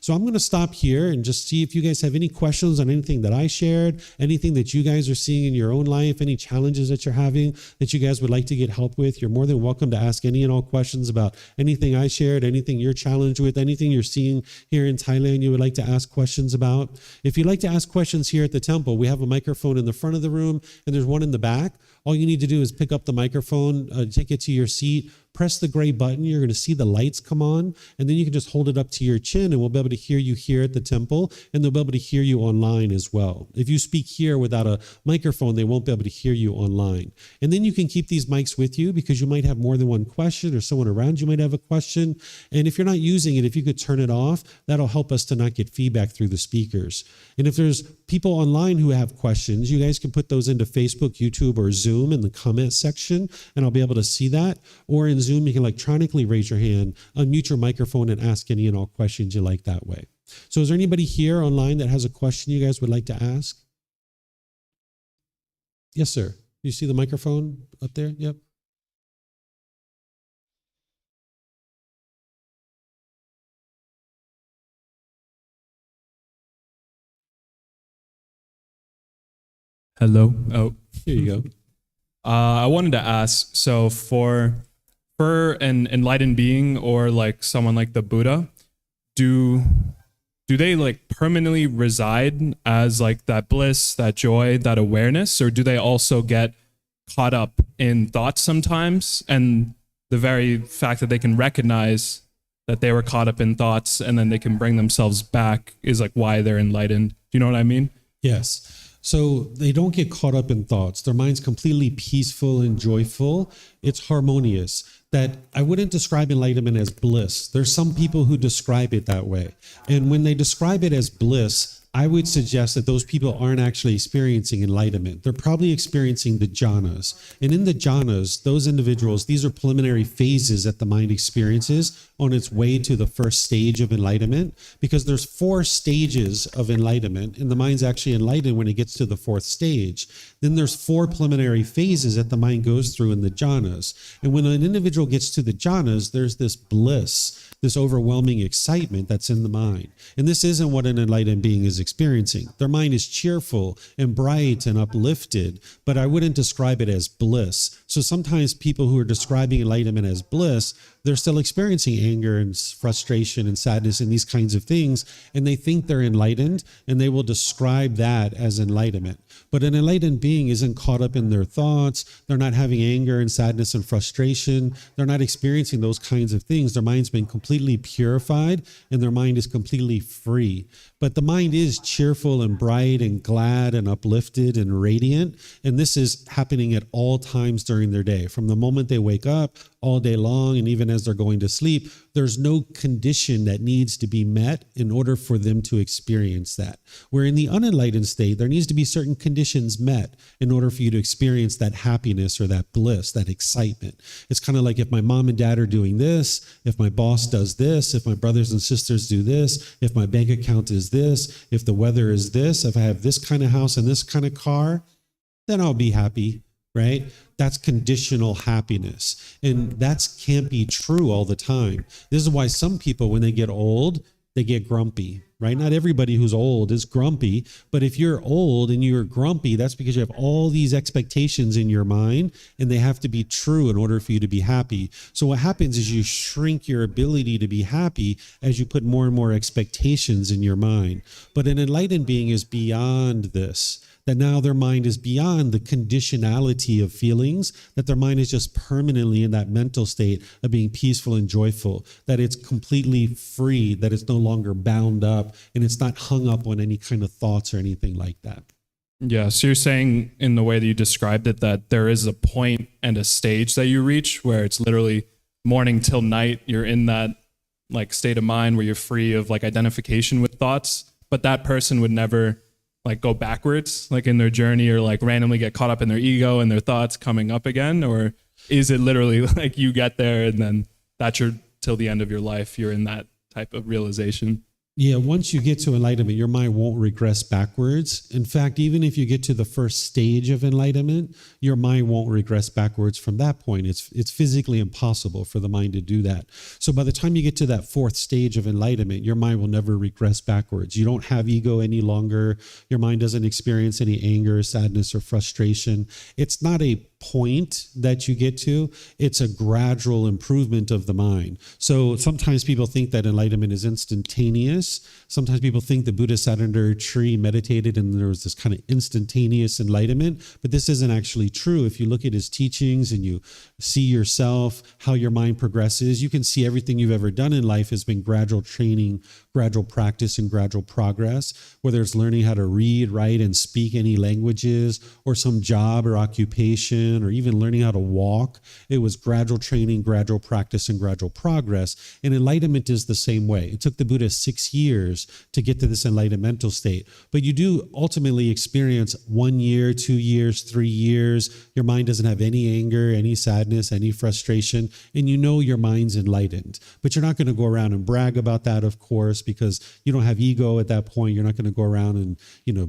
So I'm going to stop here and just see if you guys have any questions on anything that I shared, anything that you guys are seeing in your own life, any challenges that you're having that you guys would like to get help with. You're more than welcome to ask any and all questions about anything I shared, anything you're challenged with, anything you're seeing here in Thailand you would like to ask questions about. If you'd like to ask questions here at the temple, we have a microphone in the front of the room and there's one in the back. All you need to do is pick up the microphone, take it to your seat, press the gray button. You're going to see the lights come on, and then you can just hold it up to your chin, and we'll be able to hear you here at the temple, and they'll be able to hear you online as well. If you speak here without a microphone, they won't be able to hear you online. And then you can keep these mics with you because you might have more than one question, or someone around you might have a question. And if you're not using it, if you could turn it off, that'll help us to not get feedback through the speakers. And if there's people online who have questions, you guys can put those into Facebook, YouTube, or Zoom in the comment section, and I'll be able to see that. Or in Zoom, you can electronically raise your hand, unmute your microphone, and ask any and all questions you like that way. So is there anybody here online that has a question you guys would like to ask? Yes, sir. You see the microphone up there? Yep.
Hello. Oh,
Here you go.
I wanted to ask, so for an enlightened being or someone like the Buddha, do they permanently reside as that bliss, that joy, that awareness, or do they also get caught up in thoughts sometimes? And the very fact that they can recognize that they were caught up in thoughts and then they can bring themselves back is why they're enlightened. Do you know what I mean?
Yes. So they don't get caught up in thoughts. Their mind's completely peaceful and joyful. It's harmonious. That I wouldn't describe enlightenment as bliss. There's some people who describe it that way. And when they describe it as bliss, I would suggest that those people aren't actually experiencing enlightenment. They're probably experiencing the jhanas. And in the jhanas, those individuals, these are preliminary phases that the mind experiences on its way to the first stage of enlightenment, because there's 4 stages of enlightenment, and the mind's actually enlightened when it gets to the 4th stage. Then there's 4 preliminary phases that the mind goes through in the jhanas. And when an individual gets to the jhanas, there's this bliss, this overwhelming excitement that's in the mind. And this isn't what an enlightened being is experiencing. Their mind is cheerful and bright and uplifted, but I wouldn't describe it as bliss. So sometimes people who are describing enlightenment as bliss, they're still experiencing anger and frustration and sadness and these kinds of things, and they think they're enlightened, and they will describe that as enlightenment. But an enlightened being isn't caught up in their thoughts. They're not having anger and sadness and frustration. They're not experiencing those kinds of things. Their mind's been completely purified, and their mind is completely free. But the mind is cheerful and bright and glad and uplifted and radiant. And this is happening at all times during their day. From the moment they wake up, all day long, and even as they're going to sleep, there's no condition that needs to be met in order for them to experience that. Where in the unenlightened state, there needs to be certain conditions met in order for you to experience that happiness or that bliss, that excitement. It's kind of like if my mom and dad are doing this, if my boss does this, if my brothers and sisters do this, if my bank account is this, if the weather is this, if I have this kind of house and this kind of car, then I'll be happy. Right? That's conditional happiness. And that can't be true all the time. This is why some people, when they get old, they get grumpy, right? Not everybody who's old is grumpy, but if you're old and you're grumpy, that's because you have all these expectations in your mind, and they have to be true in order for you to be happy. So what happens is you shrink your ability to be happy as you put more and more expectations in your mind. But an enlightened being is beyond this. That now their mind is beyond the conditionality of feelings, that their mind is just permanently in that mental state of being peaceful and joyful, that it's completely free, that it's no longer bound up, and it's not hung up on any kind of thoughts or anything like that.
Yeah, so you're saying in the way that you described it that there is a point and a stage that you reach where it's literally morning till night, you're in that like state of mind where you're free of like identification with thoughts, but that person would never like go backwards, like in their journey, or like randomly get caught up in their ego and their thoughts coming up again? Or is it literally like you get there and then that's your, till the end of your life, you're in that type of realization?
Yeah, once you get to enlightenment, your mind won't regress backwards. In fact, even if you get to the first stage of enlightenment, your mind won't regress backwards from that point. It's physically impossible for the mind to do that. So by the time you get to that fourth stage of enlightenment, your mind will never regress backwards. You don't have ego any longer. Your mind doesn't experience any anger, sadness, or frustration. It's not a point that you get to, it's a gradual improvement of the mind. So sometimes people think that enlightenment is instantaneous. Sometimes people think the Buddha sat under a tree, meditated, and there was this kind of instantaneous enlightenment, but this isn't actually true. If you look at his teachings and you see yourself, how your mind progresses, you can see everything you've ever done in life has been gradual training, gradual practice, and gradual progress, whether it's learning how to read, write, and speak any languages, or some job or occupation, or even learning how to walk. It was gradual training, gradual practice, and gradual progress. And enlightenment is the same way. It took the Buddha 6 years to get to this enlightened mental state. But you do ultimately experience 1 year, 2 years, 3 years. Your mind doesn't have any anger, any sadness, any frustration, and you know your mind's enlightened. But you're not going to go around and brag about that, of course, because you don't have ego at that point. You're not going to go around and,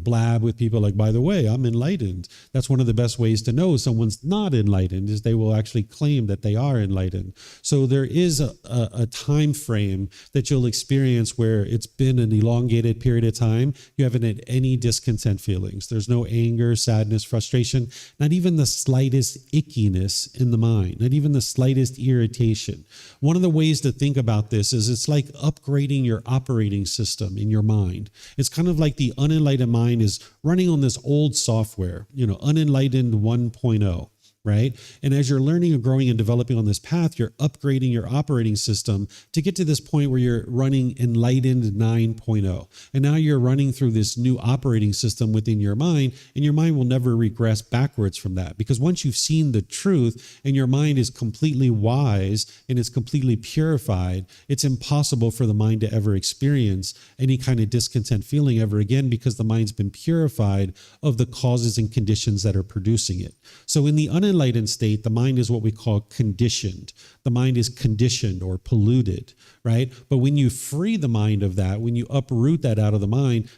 blab with people like, by the way, I'm enlightened. That's one of the best ways to know someone's not enlightened, is they will actually claim that they are enlightened. So there is a time frame that you'll experience where it's been an elongated period of time. You haven't had any discontent feelings. There's no anger, sadness, frustration, not even the slightest ickiness in the mind, not even the slightest irritation. One of the ways to think about this is it's like upgrading your operating system in your mind. It's kind of like the unenlightened mind is running on this old software, unenlightened 1.0. Right? And as you're learning and growing and developing on this path, you're upgrading your operating system to get to this point where you're running enlightened 9.0. And now you're running through this new operating system within your mind, and your mind will never regress backwards from that. Because once you've seen the truth and your mind is completely wise and it's completely purified, it's impossible for the mind to ever experience any kind of discontent feeling ever again, because the mind's been purified of the causes and conditions that are producing it. So in the unenlightened state, the mind is what we call conditioned. The mind is conditioned or polluted, right? But when you free the mind of that, when you uproot that out of the mind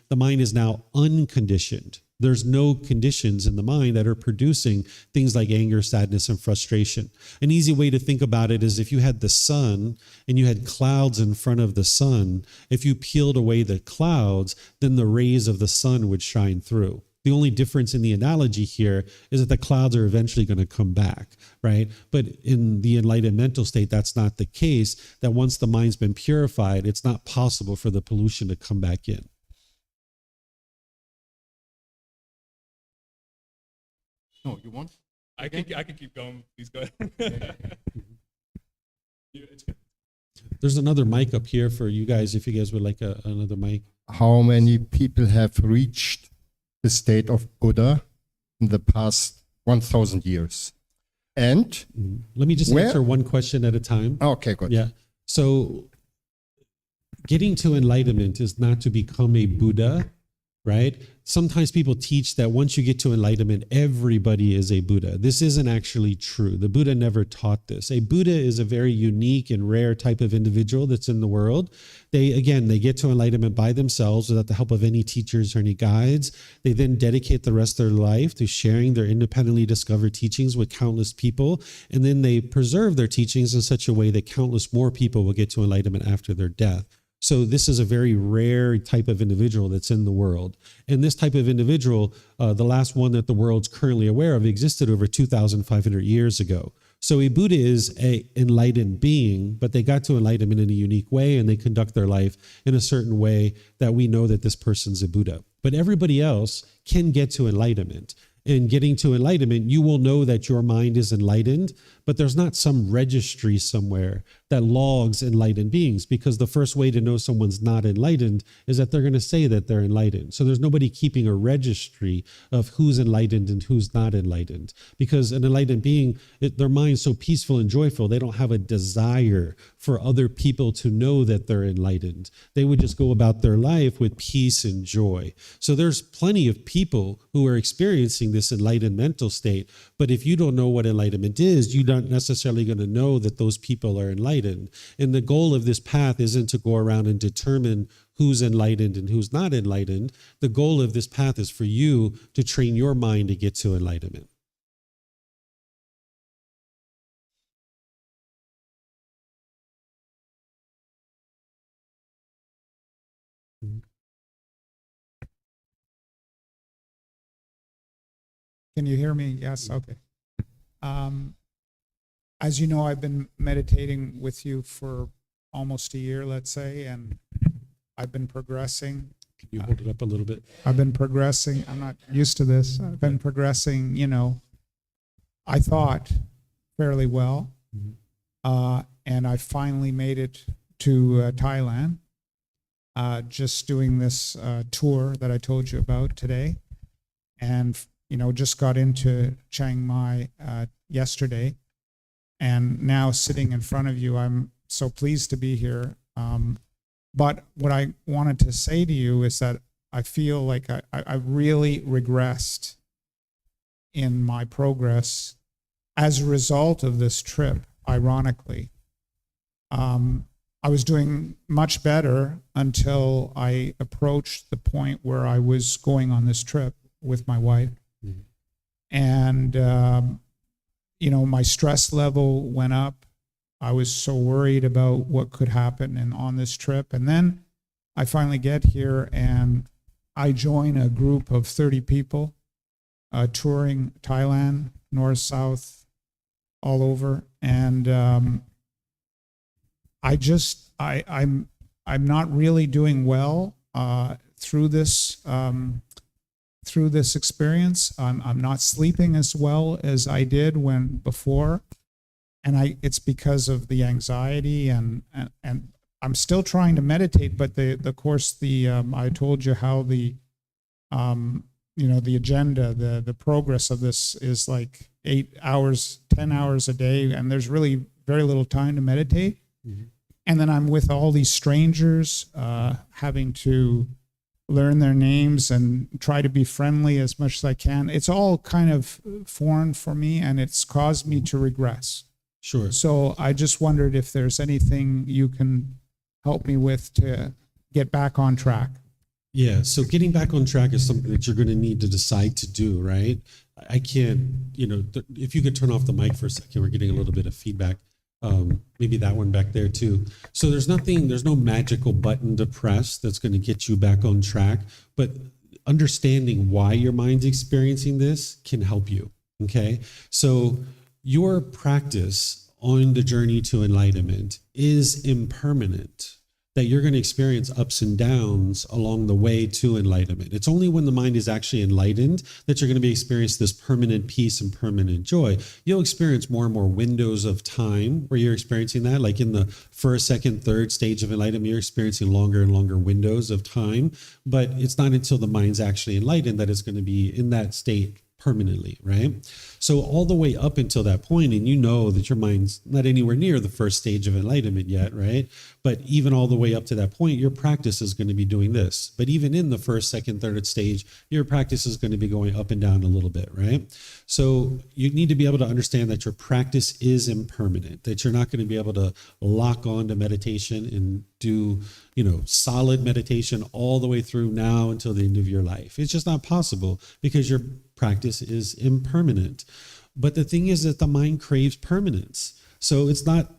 is now unconditioned. There's no conditions in the mind that are producing things like anger, sadness, and frustration. An easy way to think about it is if you had the sun and you had clouds in front of the sun, if you peeled away the clouds, then the rays of the sun would shine through. The only difference in the analogy here is that the clouds are eventually going to come back, right? But in the enlightened mental state, that's not the case, that once the mind's been purified, it's not possible for the pollution to come back in.
No, you want?
I can keep going. Please go ahead. It's good.
There's another mic up here for you guys, if you guys would like another mic.
How many people have reached the state of Buddha in the past 1,000 years? And
Let me just answer one question at a time.
okay, good.
Yeah. So getting to enlightenment is not to become a Buddha, right? Sometimes people teach that once you get to enlightenment, everybody is a Buddha. This isn't actually true. The Buddha never taught this. A Buddha is a very unique and rare type of individual that's in the world. They get to enlightenment by themselves without the help of any teachers or any guides. They then dedicate the rest of their life to sharing their independently discovered teachings with countless people. And then they preserve their teachings in such a way that countless more people will get to enlightenment after their death. So this is a very rare type of individual that's in the world. And this type of individual, the last one that the world's currently aware of, existed over 2,500 years ago. So a Buddha is an enlightened being, but they got to enlightenment in a unique way, and they conduct their life in a certain way that we know that this person's a Buddha. But everybody else can get to enlightenment. In getting to enlightenment, you will know that your mind is enlightened, but there's not some registry somewhere that logs enlightened beings, because the first way to know someone's not enlightened is that they're going to say that they're enlightened. So there's nobody keeping a registry of who's enlightened and who's not enlightened, because an enlightened being, their mind's so peaceful and joyful, they don't have a desire for other people to know that they're enlightened. They would just go about their life with peace and joy. So there's plenty of people who are experiencing this enlightened mental state, but if you don't know what enlightenment is, you're not necessarily going to know that those people are enlightened. And the goal of this path isn't to go around and determine who's enlightened and who's not enlightened. The goal of this path is for you to train your mind to get to enlightenment.
Can you hear me? Yes, okay. As you know, I've been meditating with you for almost a year, let's say, and I've been progressing.
Can you hold it up a little bit?
I've been progressing. I'm not used to this. I've been progressing, I thought fairly well. And I finally made it to Thailand, just doing this tour that I told you about today. And just got into Chiang Mai yesterday, and now sitting in front of you, I'm so pleased to be here. But what I wanted to say to you is that I feel like I really regressed in my progress as a result of this trip, ironically. I was doing much better until I approached the point where I was going on this trip with my wife. And, my stress level went up. I was so worried about what could happen on this trip. And then I finally get here and I join a group of 30 people touring Thailand, north, south, all over. And I'm not really doing well through this experience. I'm not sleeping as well as I did when before, and it's because of the anxiety and I'm still trying to meditate. But the course, I told you how the agenda, the progress of this is like 8 hours, 10 hours a day, and there's really very little time to meditate. And then I'm with all these strangers, having to learn their names and try to be friendly as much as I can. It's all kind of foreign for me, and it's caused me to regress.
Sure.
So I just wondered if there's anything you can help me with to get back on track.
Yeah, so getting back on track is something that you're going to need to decide to do, right? I can't, if you could turn off the mic for a second, we're getting a little bit of feedback. Maybe that one back there too. So there's no magical button to press that's going to get you back on track. But understanding why your mind's experiencing this can help you. Okay. So your practice on the journey to enlightenment is impermanent, that you're going to experience ups and downs along the way to enlightenment. It's only when the mind is actually enlightened that you're going to be experiencing this permanent peace and permanent joy. You'll experience more and more windows of time where you're experiencing that. Like in the first, second, third stage of enlightenment, you're experiencing longer and longer windows of time. But it's not until the mind's actually enlightened that it's going to be in that state permanently, right? So all the way up until that point, and you know that your mind's not anywhere near the first stage of enlightenment yet, right? But even all the way up to that point, your practice is going to be doing this. But even in the first, second, third stage, your practice is going to be going up and down a little bit, right? So you need to be able to understand that your practice is impermanent, that you're not going to be able to lock on to meditation and do, solid meditation all the way through now until the end of your life. It's just not possible because your practice is impermanent. But the thing is that the mind craves permanence. So it's not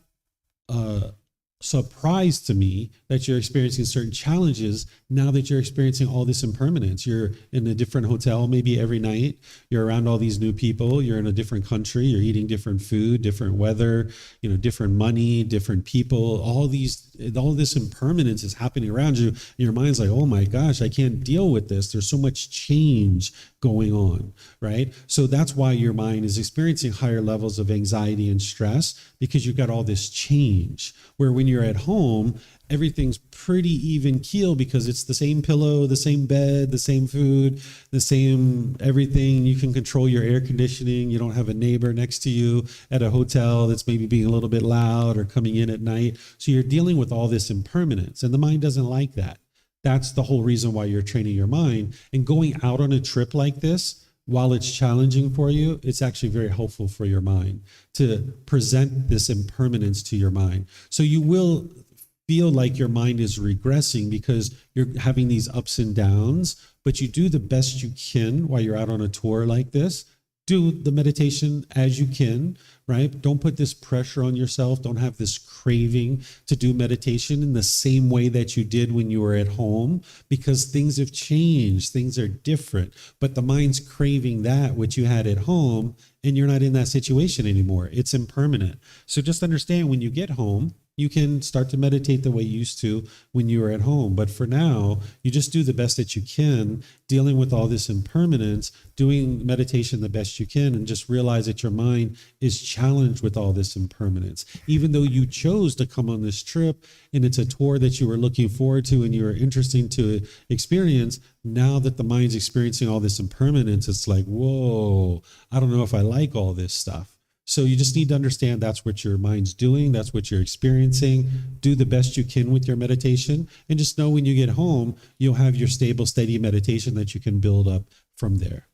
a surprise to me that you're experiencing certain challenges now that you're experiencing all this impermanence. You're in a different hotel maybe every night. You're around all these new people. You're in a different country. You're eating different food, different weather, different money, different people. All this impermanence is happening around you. And your mind's like, oh my gosh, I can't deal with this. There's so much change going on, right? So that's why your mind is experiencing higher levels of anxiety and stress, because you've got all this change. Where when you're at home, everything's pretty even keel because it's the same pillow, the same bed, the same food, the same everything. You can control your air conditioning. You don't have a neighbor next to you at a hotel that's maybe being a little bit loud or coming in at night. So you're dealing with all this impermanence, and the mind doesn't like that. That's the whole reason why you're training your mind. And going out on a trip like this, while it's challenging for you, it's actually very helpful for your mind to present this impermanence to your mind. So you will feel like your mind is regressing because you're having these ups and downs, but you do the best you can while you're out on a tour like this. Do the meditation as you can, right? Don't put this pressure on yourself. Don't have this craving to do meditation in the same way that you did when you were at home, because things have changed. Things are different, but the mind's craving that which you had at home, and you're not in that situation anymore. It's impermanent. So just understand, when you get home, you can start to meditate the way you used to when you were at home. But for now, you just do the best that you can, dealing with all this impermanence, doing meditation the best you can, and just realize that your mind is challenged with all this impermanence. Even though you chose to come on this trip and it's a tour that you were looking forward to and you were interested to experience, now that the mind's experiencing all this impermanence, it's like, whoa, I don't know if I like all this stuff. So you just need to understand that's what your mind's doing. That's what you're experiencing. Do the best you can with your meditation. And just know when you get home, you'll have your stable, steady meditation that you can build up from there.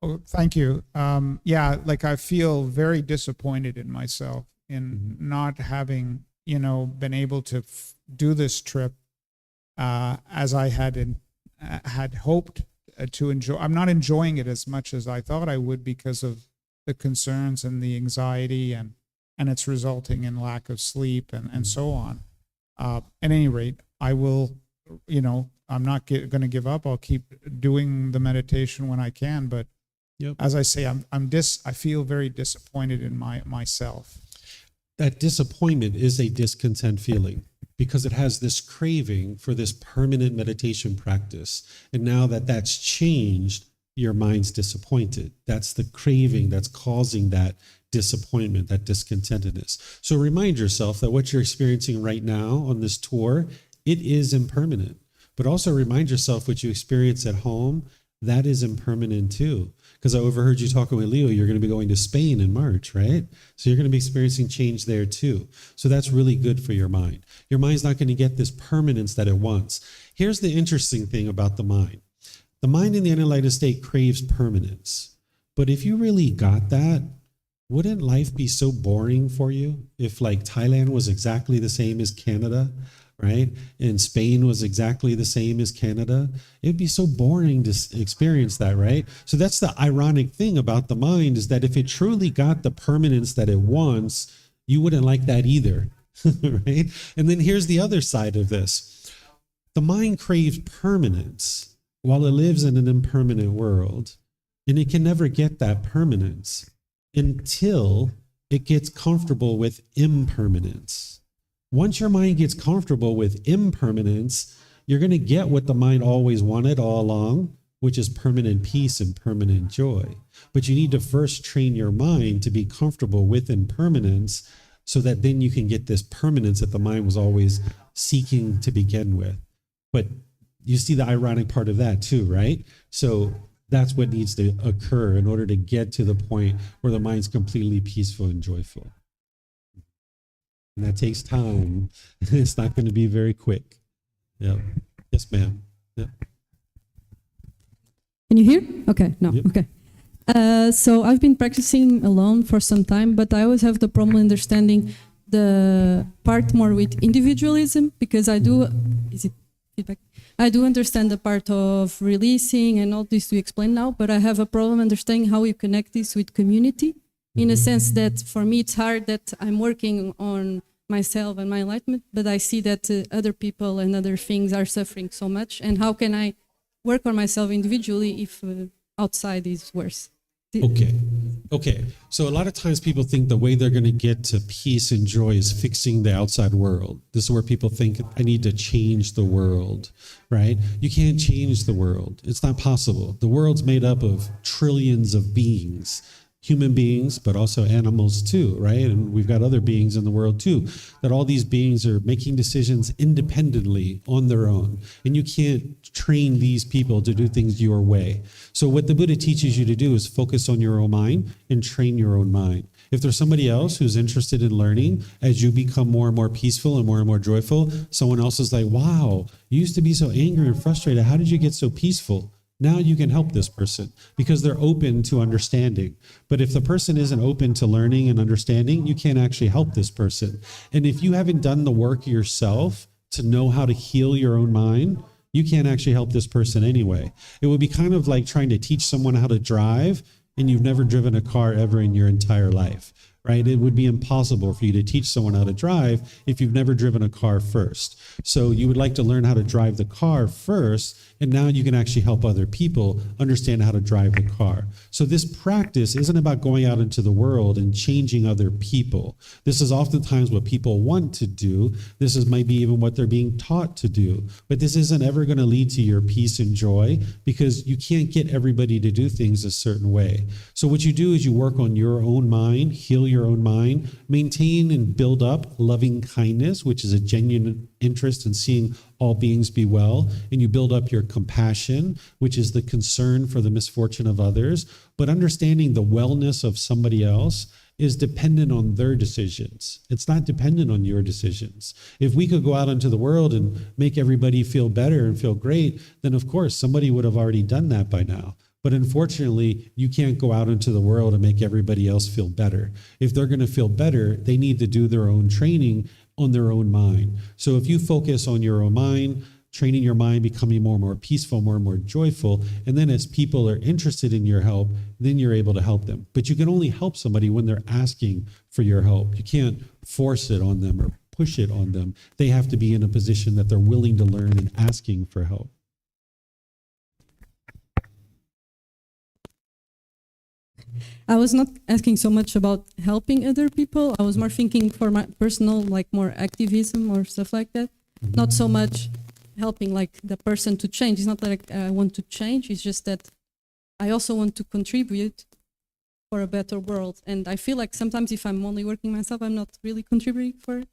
Oh, thank you. I feel very disappointed in myself in not having, been able to do this trip as I had hoped to enjoy. I'm not enjoying it as much as I thought I would because of the concerns and the anxiety, and it's resulting in lack of sleep and so on. At any rate, I will, I'm not going to give up. I'll keep doing the meditation when I can. But as I say, I feel very disappointed in myself.
That disappointment is a discontent feeling, because it has this craving for this permanent meditation practice. And now that that's changed, your mind's disappointed. That's the craving that's causing that disappointment, that discontentedness. So remind yourself that what you're experiencing right now on this tour, it is impermanent. But also remind yourself what you experience at home, that is impermanent too. Because I overheard you talking with Leo, you're going to be going to Spain in March, right? So you're going to be experiencing change there too. So that's really good for your mind. Your mind's not going to get this permanence that it wants. Here's the interesting thing about the mind. The mind in the unenlightened state craves permanence. But if you really got that, wouldn't life be so boring for you if like Thailand was exactly the same as Canada, right? And Spain was exactly the same as Canada? It'd be so boring to experience that, right? So that's the ironic thing about the mind, is that if it truly got the permanence that it wants, you wouldn't like that either, right? And then here's the other side of this. The mind craves permanence while it lives in an impermanent world. And it can never get that permanence until it gets comfortable with impermanence. Once your mind gets comfortable with impermanence, you're going to get what the mind always wanted all along, which is permanent peace and permanent joy. But you need to first train your mind to be comfortable with impermanence so that then you can get this permanence that the mind was always seeking to begin with. But you see the ironic part of that too, right? So that's what needs to occur in order to get to the point where the mind's completely peaceful and joyful. And that takes time. It's not going to be very quick. Yeah. Yes, ma'am. Yeah.
Can you hear? Okay, no,
Yep.
okay. So I've been practicing alone for some time, but I always have the problem understanding the part more with individualism, because I do, is it feedback? I do understand the part of releasing and all this you explain now, but I have a problem understanding how you connect this with community, in a sense that for me it's hard that I'm working on myself and my enlightenment, but I see that other people and other things are suffering so much, and how can I work on myself individually if outside is worse?
Okay. So a lot of times people think the way they're going to get to peace and joy is fixing the outside world. This is where people think, I need to change the world, right? You can't change the world. It's not possible. The world's made up of trillions of beings, human beings, but also animals too, right? And we've got other beings in the world too, that all these beings are making decisions independently on their own. And you can't train these people to do things your way. So what the Buddha teaches you to do is focus on your own mind and train your own mind. If there's somebody else who's interested in learning, as you become more and more peaceful and more joyful, someone else is like, wow, you used to be so angry and frustrated. How did you get so peaceful? Now you can help this person because they're open to understanding. But if the person isn't open to learning and understanding, you can't actually help this person. And if you haven't done the work yourself to know how to heal your own mind, you can't actually help this person anyway. It would be kind of like trying to teach someone how to drive and you've never driven a car ever in your entire life, right? It would be impossible for you to teach someone how to drive if you've never driven a car first. So you would like to learn how to drive the car first, and now you can actually help other people understand how to drive the car. So this practice isn't about going out into the world and changing other people. This is oftentimes what people want to do. This is maybe even what they're being taught to do. But this isn't ever going to lead to your peace and joy because you can't get everybody to do things a certain way. So what you do is you work on your own mind, heal your own mind, maintain and build up loving kindness, which is a genuine interest in seeing all beings be well, and you build up your compassion, which is the concern for the misfortune of others. But understanding the wellness of somebody else is dependent on their decisions. It's not dependent on your decisions. If we could go out into the world and make everybody feel better and feel great, then of course somebody would have already done that by now. But unfortunately, you can't go out into the world and make everybody else feel better. If they're going to feel better, they need to do their own training on their own mind. So if you focus on your own mind, training your mind, becoming more and more peaceful, more and more joyful, and then as people are interested in your help, then you're able to help them. But you can only help somebody when they're asking for your help. You can't force it on them or push it on them. They have to be in a position that they're willing to learn and asking for help.
I was not asking so much about helping other people. I was more thinking for my personal, like more activism or stuff like that. Not so much helping like the person to change. It's not that I want to change. It's just that I also want to contribute for a better world. And I feel like sometimes if I'm only working myself, I'm not really contributing for it.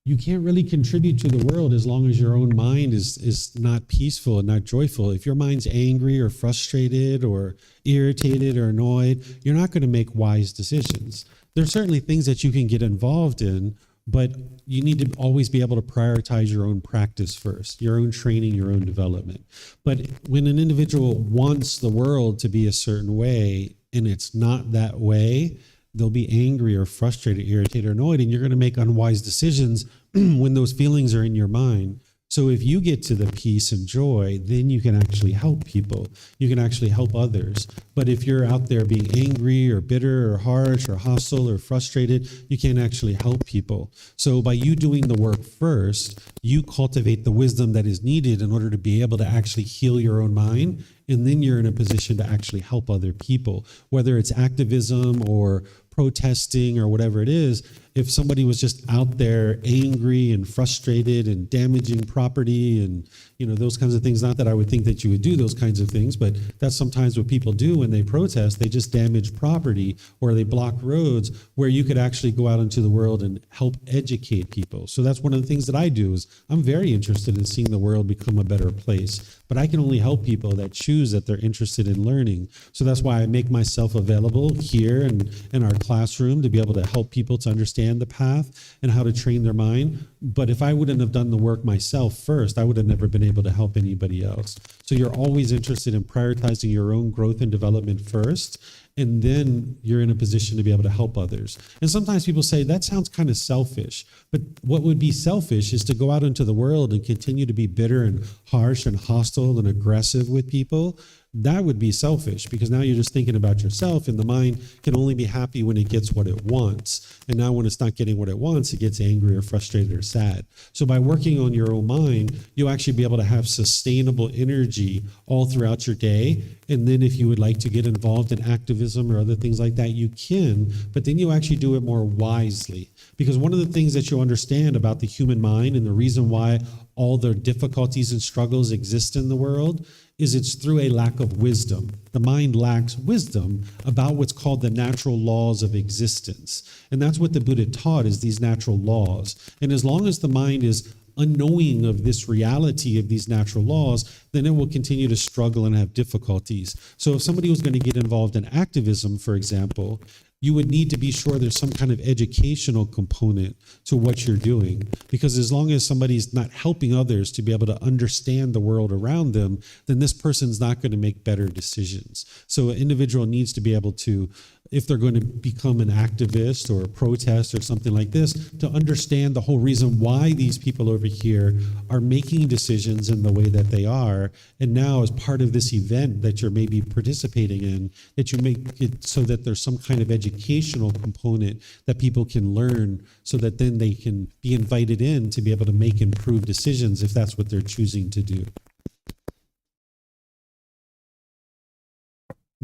You can't really contribute to the world as long as your own mind is not peaceful and not joyful. If your mind's angry or frustrated or irritated or annoyed, you're not going to make wise decisions. There are certainly things that you can get involved in, but you need to always be able to prioritize your own practice first, your own training, your own development. But when an individual wants the world to be a certain way and it's not that way, they'll be angry or frustrated, irritated or annoyed, and you're going to make unwise decisions when those feelings are in your mind. So if you get to the peace and joy, then you can actually help people. You can actually help others. But if you're out there being angry or bitter or harsh or hostile or frustrated, you can't actually help people. So by you doing the work first, you cultivate the wisdom that is needed in order to be able to actually heal your own mind. And then you're in a position to actually help other people, whether it's activism or protesting or whatever it is. If somebody was just out there angry and frustrated and damaging property and, those kinds of things, not that I would think that you would do those kinds of things, but that's sometimes what people do when they protest. They just damage property or they block roads, where you could actually go out into the world and help educate people. So that's one of the things that I do. Is I'm very interested in seeing the world become a better place, but I can only help people that choose that they're interested in learning. So that's why I make myself available here and in our classroom to be able to help people to understand the path and how to train their mind. But if I wouldn't have done the work myself first, I would have never been able to help anybody else. So you're always interested in prioritizing your own growth and development first, and then you're in a position to be able to help others. And sometimes people say, that sounds kind of selfish. But what would be selfish is to go out into the world and continue to be bitter and harsh and hostile and aggressive with people. That would be selfish, because now you're just thinking about yourself, and the mind can only be happy when it gets what it wants. And now when it's not getting what it wants, it gets angry or frustrated or sad. So by working on your own mind, you'll actually be able to have sustainable energy all throughout your day. And then if you would like to get involved in activism or other things like that, you can, but then you actually do it more wisely. Because one of the things that you'll understand about the human mind, and the reason why all the difficulties and struggles exist in the world, is it's through a lack of wisdom. The mind lacks wisdom about what's called the natural laws of existence. And that's what the Buddha taught, is these natural laws. And as long as the mind is unknowing of this reality of these natural laws, then it will continue to struggle and have difficulties. So if somebody was going to get involved in activism, for example, you would need to be sure there's some kind of educational component to what you're doing. Because as long as somebody's not helping others to be able to understand the world around them, then this person's not going to make better decisions. So an individual needs to be able to, if they're going to become an activist or a protest or something like this, to understand the whole reason why these people over here are making decisions in the way that they are. And now, as part of this event that you're maybe participating in, that you make it so that there's some kind of educational component that people can learn, so that then they can be invited in to be able to make improved decisions if that's what they're choosing to do.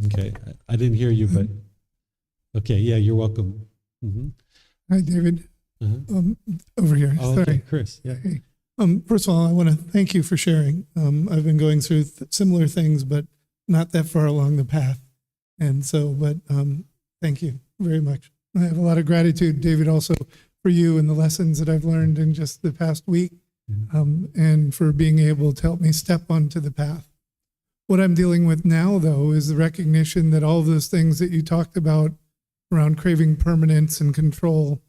Okay, I didn't hear you, but okay, yeah, you're welcome. Mm-hmm.
Hi, David. Over here.
Oh,
Sorry.
okay, Chris. Yeah.
Hey. First of all, I want to thank you for sharing. I've been going through similar things, but not that far along the path. And so, thank you very much. I have a lot of gratitude, David, also for you and the lessons that I've learned in just the past week, and for being able to help me step onto the path. What I'm dealing with now, though, is the recognition that all those things that you talked about around craving permanence and control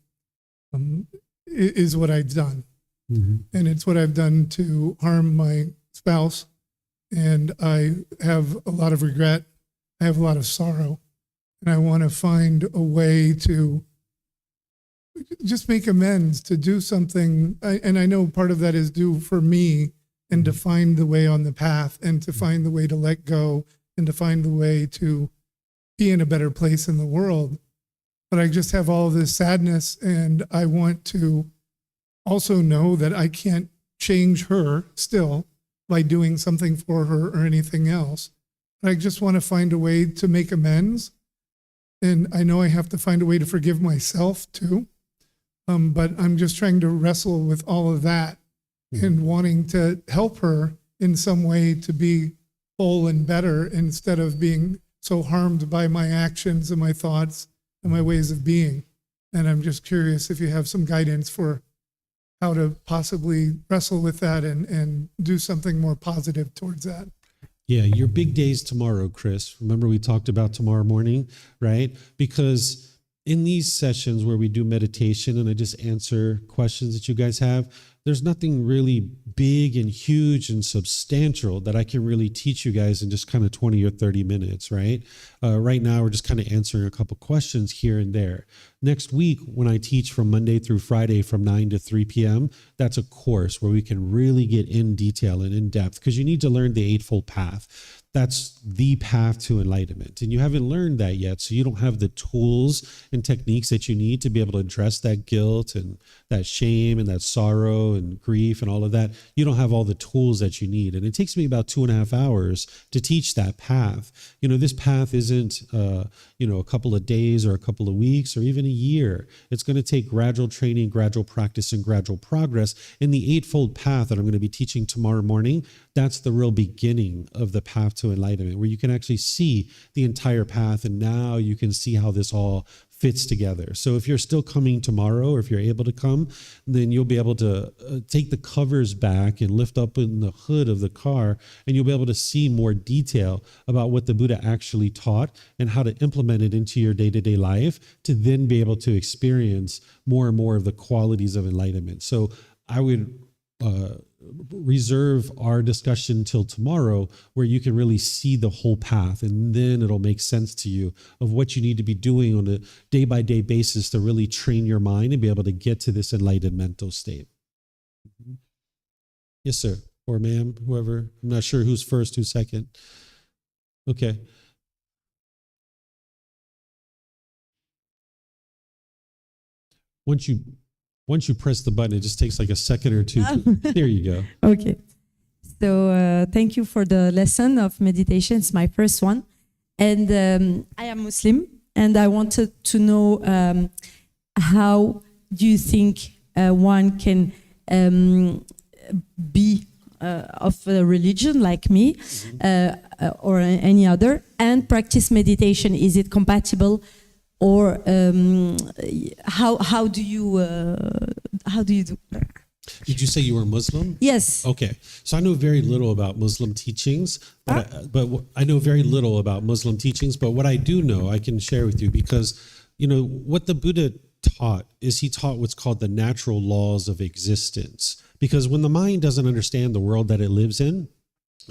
is what I've done. Mm-hmm. And it's what I've done to harm my spouse. And I have a lot of regret. I have a lot of sorrow. And I want to find a way to just make amends, to do something. And I know part of that is due for me, and to find the way on the path, and to find the way to let go, and to find the way to be in a better place in the world. But I just have all this sadness, and I want to also know that I can't change her still by doing something for her or anything else. But I just want to find a way to make amends. And I know I have to find a way to forgive myself too. But I'm just trying to wrestle with all of that, and wanting to help her in some way to be whole and better, instead of being so harmed by my actions and my thoughts and my ways of being. And I'm just curious if you have some guidance for how to possibly wrestle with that and do something more positive towards that.
Yeah, your big day's tomorrow, Chris. Remember we talked about tomorrow morning, right? Because in these sessions where we do meditation and I just answer questions that you guys have, there's nothing really big and huge and substantial that I can really teach you guys in just kind of 20 or 30 minutes, right? Right now, we're just kind of answering a couple questions here and there. Next week, when I teach from Monday through Friday from 9 to 3 p.m., that's a course where we can really get in detail and in depth, because you need to learn the Eightfold Path. That's the path to enlightenment. And you haven't learned that yet, so you don't have the tools and techniques that you need to be able to address that guilt and that shame and that sorrow and grief and all of that. You don't have all the tools that you need. And it takes me about 2.5 hours to teach that path. This path isn't, a couple of days or a couple of weeks or even a year. It's going to take gradual training, gradual practice, and gradual progress. In the Eightfold Path that I'm going to be teaching tomorrow morning, that's the real beginning of the path to enlightenment, where you can actually see the entire path, and now you can see how this all fits together. So if you're still coming tomorrow, or if you're able to come, then you'll be able to take the covers back and lift up in the hood of the car, and you'll be able to see more detail about what the Buddha actually taught and how to implement it into your day-to-day life, to then be able to experience more and more of the qualities of enlightenment. So I would reserve our discussion till tomorrow, where you can really see the whole path, and then it'll make sense to you of what you need to be doing on a day-by-day basis to really train your mind and be able to get to this enlightened mental state. Yes, sir. Or ma'am, whoever. I'm not sure who's first, who's second. Okay. Once you press the button, it just takes like a second or two. There you go.
Okay. So thank you for the lesson of meditation. It's my first one. And I am Muslim, and I wanted to know how do you think one can be of a religion like me or any other and practice meditation? Is it compatible? Or how do you do?
Did you say you were Muslim?
Yes.
Okay, so I know very little about Muslim teachings, but I know very little about Muslim teachings. But what I do know, I can share with you, because what the Buddha taught is he taught what's called the natural laws of existence. Because when the mind doesn't understand the world that it lives in,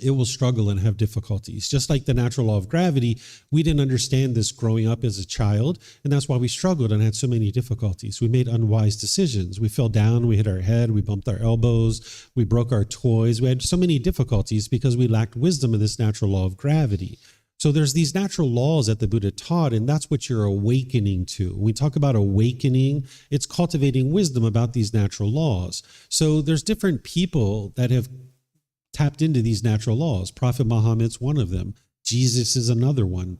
it will struggle and have difficulties. Just like the natural law of gravity, we didn't understand this growing up as a child, and that's why we struggled and had so many difficulties. We made unwise decisions. We fell down, we hit our head, we bumped our elbows, we broke our toys. We had so many difficulties because we lacked wisdom in this natural law of gravity. So there's these natural laws that the Buddha taught, and that's what you're awakening to. When we talk about awakening, it's cultivating wisdom about these natural laws. So there's different people that have tapped into these natural laws. Prophet Muhammad's one of them. Jesus is another one.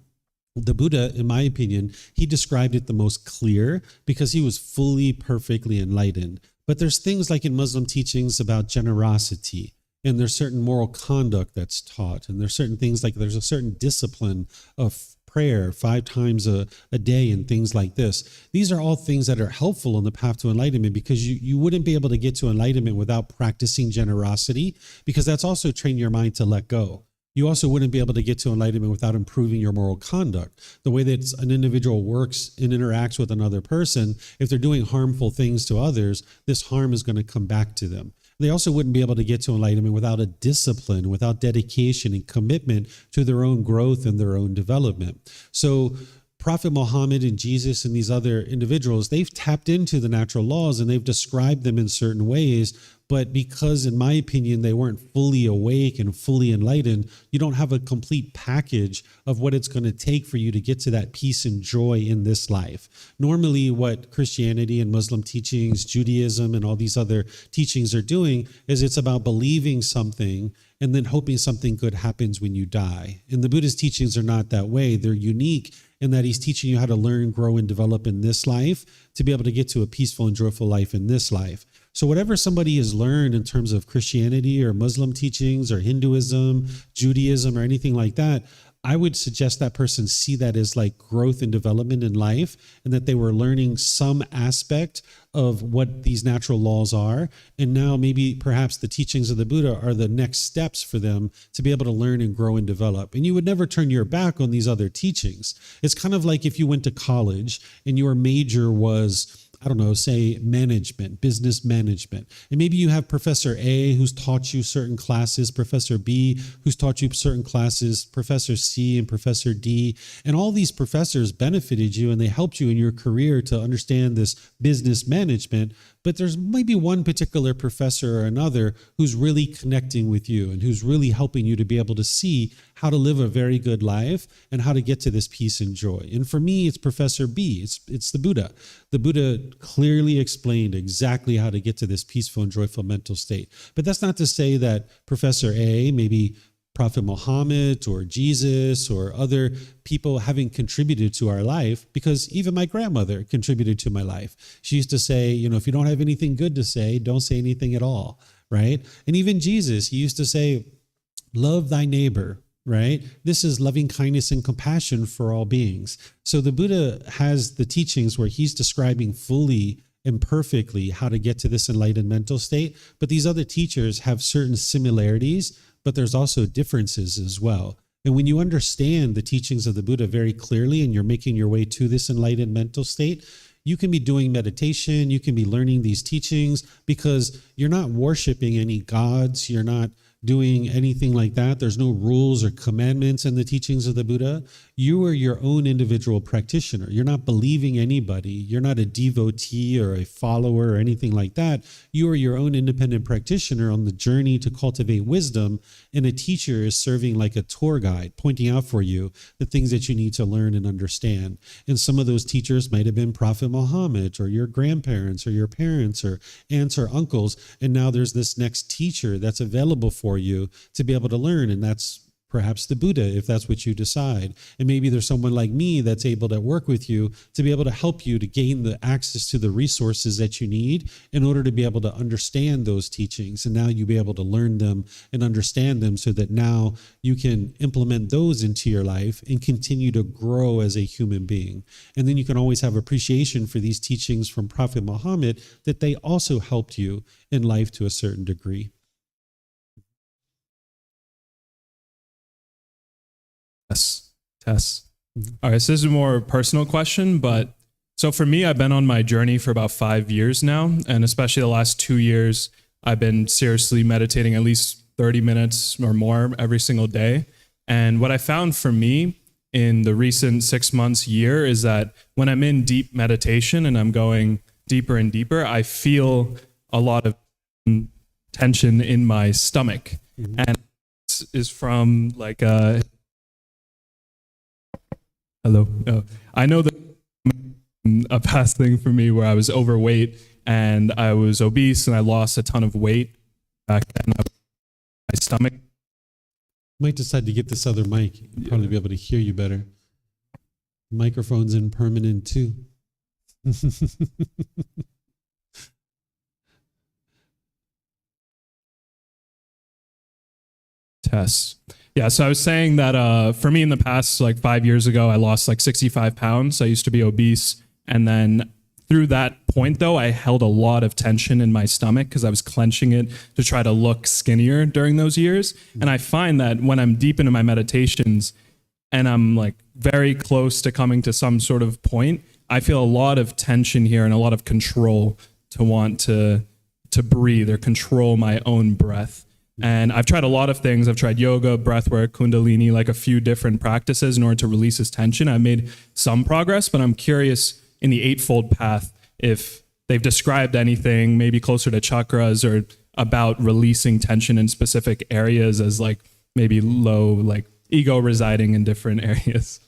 The Buddha, in my opinion, he described it the most clear because he was fully, perfectly enlightened. But there's things like in Muslim teachings about generosity, and there's certain moral conduct that's taught, and there's certain things like there's a certain discipline of prayer 5 times a day and things like this. These are all things that are helpful on the path to enlightenment, because you wouldn't be able to get to enlightenment without practicing generosity, because that's also training your mind to let go. You also wouldn't be able to get to enlightenment without improving your moral conduct. The way that an individual works and interacts with another person, if they're doing harmful things to others, this harm is going to come back to them. They also wouldn't be able to get to enlightenment without a discipline, without dedication and commitment to their own growth and their own development. So Prophet Muhammad and Jesus and these other individuals, they've tapped into the natural laws and they've described them in certain ways. But because, in my opinion, they weren't fully awake and fully enlightened, you don't have a complete package of what it's going to take for you to get to that peace and joy in this life. Normally, what Christianity and Muslim teachings, Judaism, and all these other teachings are doing is it's about believing something and then hoping something good happens when you die. And the Buddha's teachings are not that way. They're unique in that he's teaching you how to learn, grow, and develop in this life to be able to get to a peaceful and joyful life in this life. So whatever somebody has learned in terms of Christianity or Muslim teachings or Hinduism, Judaism, or anything like that, I would suggest that person see that as like growth and development in life, and that they were learning some aspect of what these natural laws are. And now maybe perhaps the teachings of the Buddha are the next steps for them to be able to learn and grow and develop. And you would never turn your back on these other teachings. It's kind of like if you went to college and your major was, I don't know, say management, business management. And maybe you have Professor A who's taught you certain classes, Professor B who's taught you certain classes, Professor C and Professor D. And all these professors benefited you and they helped you in your career to understand this business management. But there's maybe one particular professor or another who's really connecting with you and who's really helping you to be able to see how to live a very good life and how to get to this peace and joy. And for me, it's Professor B. It's the Buddha. The Buddha clearly explained exactly how to get to this peaceful and joyful mental state. But that's not to say that Professor A, maybe Prophet Muhammad or Jesus or other people having contributed to our life, because even my grandmother contributed to my life. She used to say, if you don't have anything good to say, don't say anything at all, right? And even Jesus, he used to say, love thy neighbor, right? This is loving kindness and compassion for all beings. So the Buddha has the teachings where he's describing fully and perfectly how to get to this enlightened mental state. But these other teachers have certain similarities, but there's also differences as well. And when you understand the teachings of the Buddha very clearly and you're making your way to this enlightened mental state, you can be doing meditation, you can be learning these teachings because you're not worshiping any gods, you're not doing anything like that. There's no rules or commandments in the teachings of the Buddha. You are your own individual practitioner. You're not believing anybody. You're not a devotee or a follower or anything like that. You are your own independent practitioner on the journey to cultivate wisdom, and a teacher is serving like a tour guide, pointing out for you the things that you need to learn and understand. And some of those teachers might have been Prophet Muhammad or your grandparents or your parents or aunts or uncles, and now there's this next teacher that's available for you to be able to learn, and that's perhaps the Buddha, if that's what you decide. And maybe there's someone like me that's able to work with you to be able to help you to gain the access to the resources that you need in order to be able to understand those teachings. And now you'll be able to learn them and understand them so that now you can implement those into your life and continue to grow as a human being. And then you can always have appreciation for these teachings from Prophet Muhammad, that they also helped you in life to a certain degree.
Tess. All right, so this is a more personal question, but so for me, I've been on my journey for about 5 years now, and especially the last 2 years, I've been seriously meditating at least 30 minutes or more every single day. And what I found for me in the recent 6 months, year, is that when I'm in deep meditation and I'm going deeper and deeper, I feel a lot of tension in my stomach. Mm-hmm. And this is from like hello. Oh, I know that a past thing for me where I was overweight and I was obese and I lost a ton of weight back then. My stomach.
Might decide to get this other mic. You'll probably be able to hear you better. Microphone's impermanent too.
Tess. Yeah, so I was saying that for me in the past, like 5 years ago, I lost like 65 pounds. I used to be obese. And then through that point, though, I held a lot of tension in my stomach because I was clenching it to try to look skinnier during those years. And I find that when I'm deep into my meditations and I'm like very close to coming to some sort of point, I feel a lot of tension here and a lot of control to want to breathe or control my own breath. And I've tried a lot of things. I've tried yoga, breathwork, kundalini, like a few different practices in order to release this tension. I've made some progress, but I'm curious in the Eightfold Path if they've described anything maybe closer to chakras or about releasing tension in specific areas as like maybe low, like ego residing in different areas.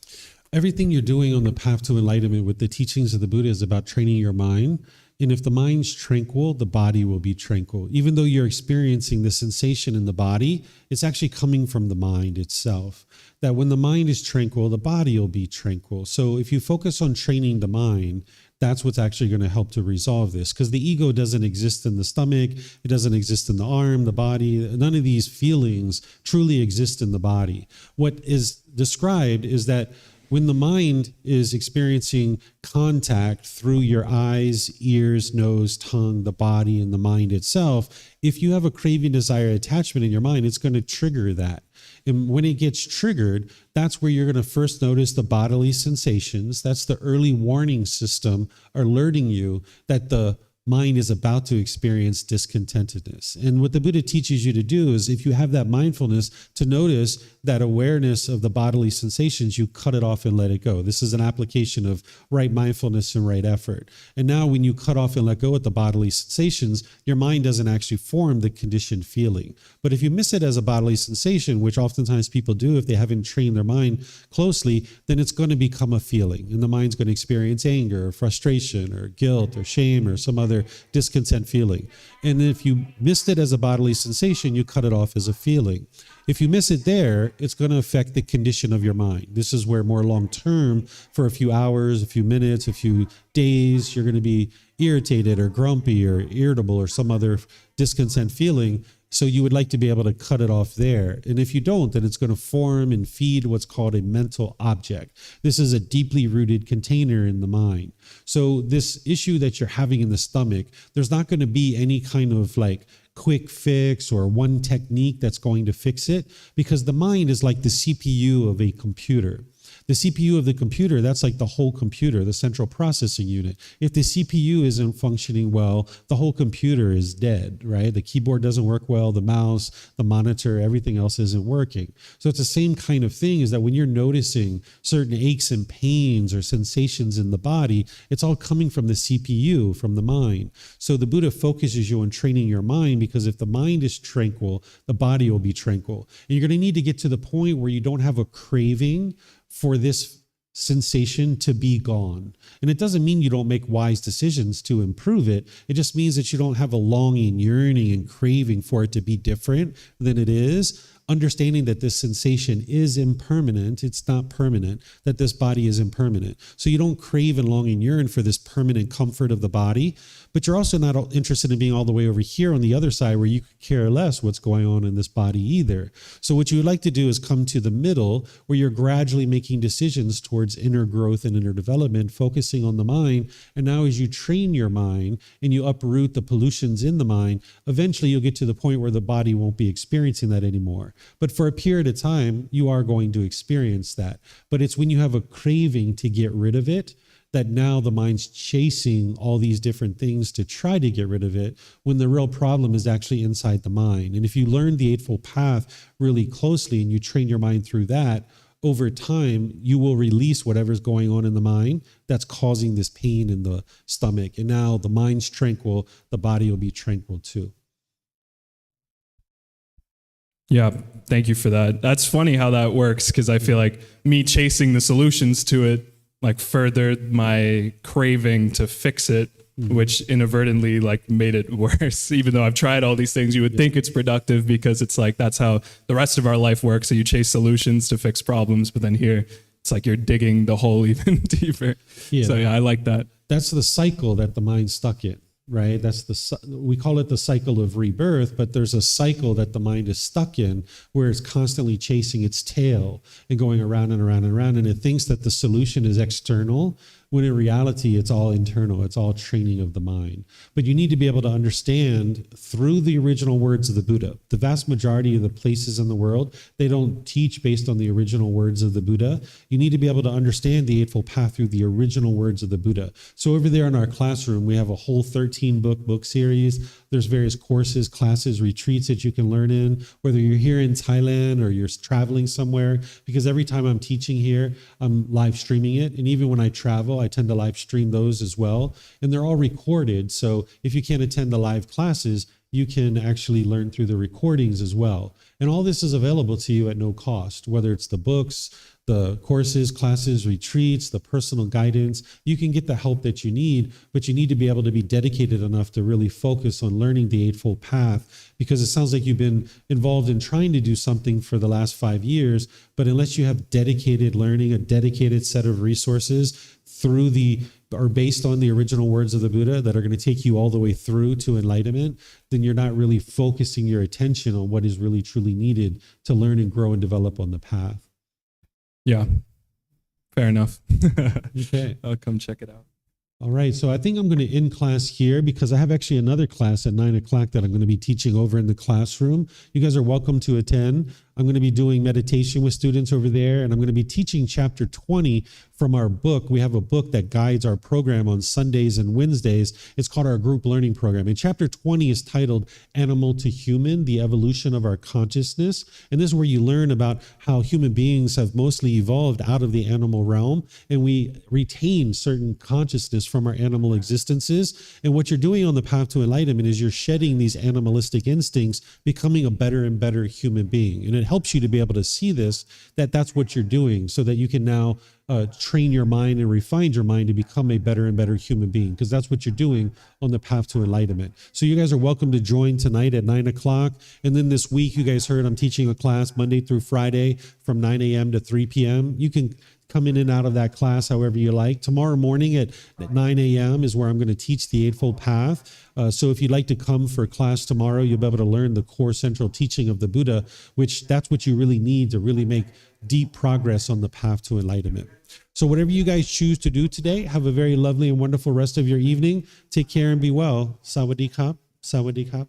Everything you're doing on the path to enlightenment with the teachings of the Buddha is about training your mind. And if the mind's tranquil, the body will be tranquil. Even though you're experiencing the sensation in the body, it's actually coming from the mind itself. That when the mind is tranquil, the body will be tranquil. So if you focus on training the mind, that's what's actually going to help to resolve this. Because the ego doesn't exist in the stomach. It doesn't exist in the arm, the body. None of these feelings truly exist in the body. What is described is that when the mind is experiencing contact through your eyes, ears, nose, tongue, the body, and the mind itself, if you have a craving, desire, attachment in your mind, it's going to trigger that. And when it gets triggered, that's where you're going to first notice the bodily sensations. That's the early warning system alerting you that the mind is about to experience discontentedness. And what the Buddha teaches you to do is, if you have that mindfulness, to notice that awareness of the bodily sensations, you cut it off and let it go. This is an application of right mindfulness and right effort. And now when you cut off and let go at the bodily sensations, your mind doesn't actually form the conditioned feeling. But if you miss it as a bodily sensation, which oftentimes people do if they haven't trained their mind closely, then it's going to become a feeling. And the mind's going to experience anger or frustration or guilt or shame or some other discontent feeling. And if you missed it as a bodily sensation, you cut it off as a feeling. If you miss it there, it's going to affect the condition of your mind. This is where more long-term, for a few hours, a few minutes, a few days, you're going to be irritated or grumpy or irritable or some other discontent feeling. So you would like to be able to cut it off there. And if you don't, then it's going to form and feed what's called a mental object. This is a deeply rooted container in the mind. So this issue that you're having in the stomach, there's not going to be any kind of like quick fix or one technique that's going to fix it, because the mind is like the CPU of a computer. The CPU of the computer, that's like the whole computer, the central processing unit. If the CPU isn't functioning well, the whole computer is dead, right? The keyboard doesn't work well, the mouse, the monitor, everything else isn't working. So it's the same kind of thing, is that when you're noticing certain aches and pains or sensations in the body, it's all coming from the CPU, from the mind. So the Buddha focuses you on training your mind, because if the mind is tranquil, the body will be tranquil. And you're going to need to get to the point where you don't have a craving for this sensation to be gone. And it doesn't mean you don't make wise decisions to improve it. It just means that you don't have a longing, yearning, and craving for it to be different than it is. Understanding that this sensation is impermanent, it's not permanent, that this body is impermanent. So you don't crave and long and yearn for this permanent comfort of the body, but you're also not interested in being all the way over here on the other side where you could care less what's going on in this body either. So what you would like to do is come to the middle, where you're gradually making decisions towards inner growth and inner development, focusing on the mind. And now as you train your mind and you uproot the pollutions in the mind, eventually you'll get to the point where the body won't be experiencing that anymore. But for a period of time, you are going to experience that. But it's when you have a craving to get rid of it, that now the mind's chasing all these different things to try to get rid of it, when the real problem is actually inside the mind. And if you learn the Eightfold Path really closely and you train your mind through that, over time, you will release whatever's going on in the mind that's causing this pain in the stomach. And now the mind's tranquil, the body will be tranquil too.
Yeah, thank you for that. That's funny how that works, because I feel like me chasing the solutions to it like furthered my craving to fix it, which inadvertently like made it worse. Even though I've tried all these things, you would think it's productive, because it's like that's how the rest of our life works. So you chase solutions to fix problems, but then here it's like you're digging the hole even deeper.
Yeah.
So yeah, I like that.
That's the cycle that the mind's stuck in. Right? We call it the cycle of rebirth, but there's a cycle that the mind is stuck in where it's constantly chasing its tail and going around and around and around. And it thinks that the solution is external, when in reality, it's all internal. It's all training of the mind. But you need to be able to understand through the original words of the Buddha. The vast majority of the places in the world, they don't teach based on the original words of the Buddha. You need to be able to understand the Eightfold Path through the original words of the Buddha. So over there in our classroom, we have a whole 13-book series. There's various courses, classes, retreats that you can learn in, whether you're here in Thailand or you're traveling somewhere, because every time I'm teaching here, I'm live streaming it. And even when I travel, I tend to live stream those as well. And they're all recorded. So if you can't attend the live classes, you can actually learn through the recordings as well. And all this is available to you at no cost, whether it's the books, the courses, classes, retreats, the personal guidance. You can get the help that you need, but you need to be able to be dedicated enough to really focus on learning the Eightfold Path, because it sounds like you've been involved in trying to do something for the last 5 years, but unless you have dedicated learning, a dedicated set of resources are based on the original words of the Buddha that are going to take you all the way through to enlightenment, then you're not really focusing your attention on what is really truly needed to learn and grow and develop on the path.
Yeah. Fair enough.
Okay.
I'll come check it out.
All right, so I think I'm going to end class here because I have actually another class at 9 o'clock that I'm going to be teaching over in the classroom. You guys are welcome to attend. I'm going to be doing meditation with students over there, and I'm going to be teaching chapter 20 from our book. We have a book that guides our program on Sundays and Wednesdays. It's called our group learning program. And chapter 20 is titled Animal to Human, the Evolution of Our Consciousness. And this is where you learn about how human beings have mostly evolved out of the animal realm, and we retain certain consciousness from our animal existences. And what you're doing on the path to enlightenment is you're shedding these animalistic instincts, becoming a better and better human being. And it helps you to be able to see this, that that's what you're doing, so that you can now train your mind and refine your mind to become a better and better human being, because that's what you're doing on the path to enlightenment. So you guys are welcome to join tonight at 9 o'clock. And then this week, you guys heard I'm teaching a class Monday through Friday from 9 a.m. to 3 p.m. You can come in and out of that class however you like. Tomorrow morning at 9 a.m. is where I'm going to teach the Eightfold Path. So if you'd like to come for class tomorrow, you'll be able to learn the core central teaching of the Buddha, which that's what you really need to really make deep progress on the path to enlightenment. So whatever you guys choose to do today, have a very lovely and wonderful rest of your evening. Take care and be well. Sawadee Kap. Sawadee Kap.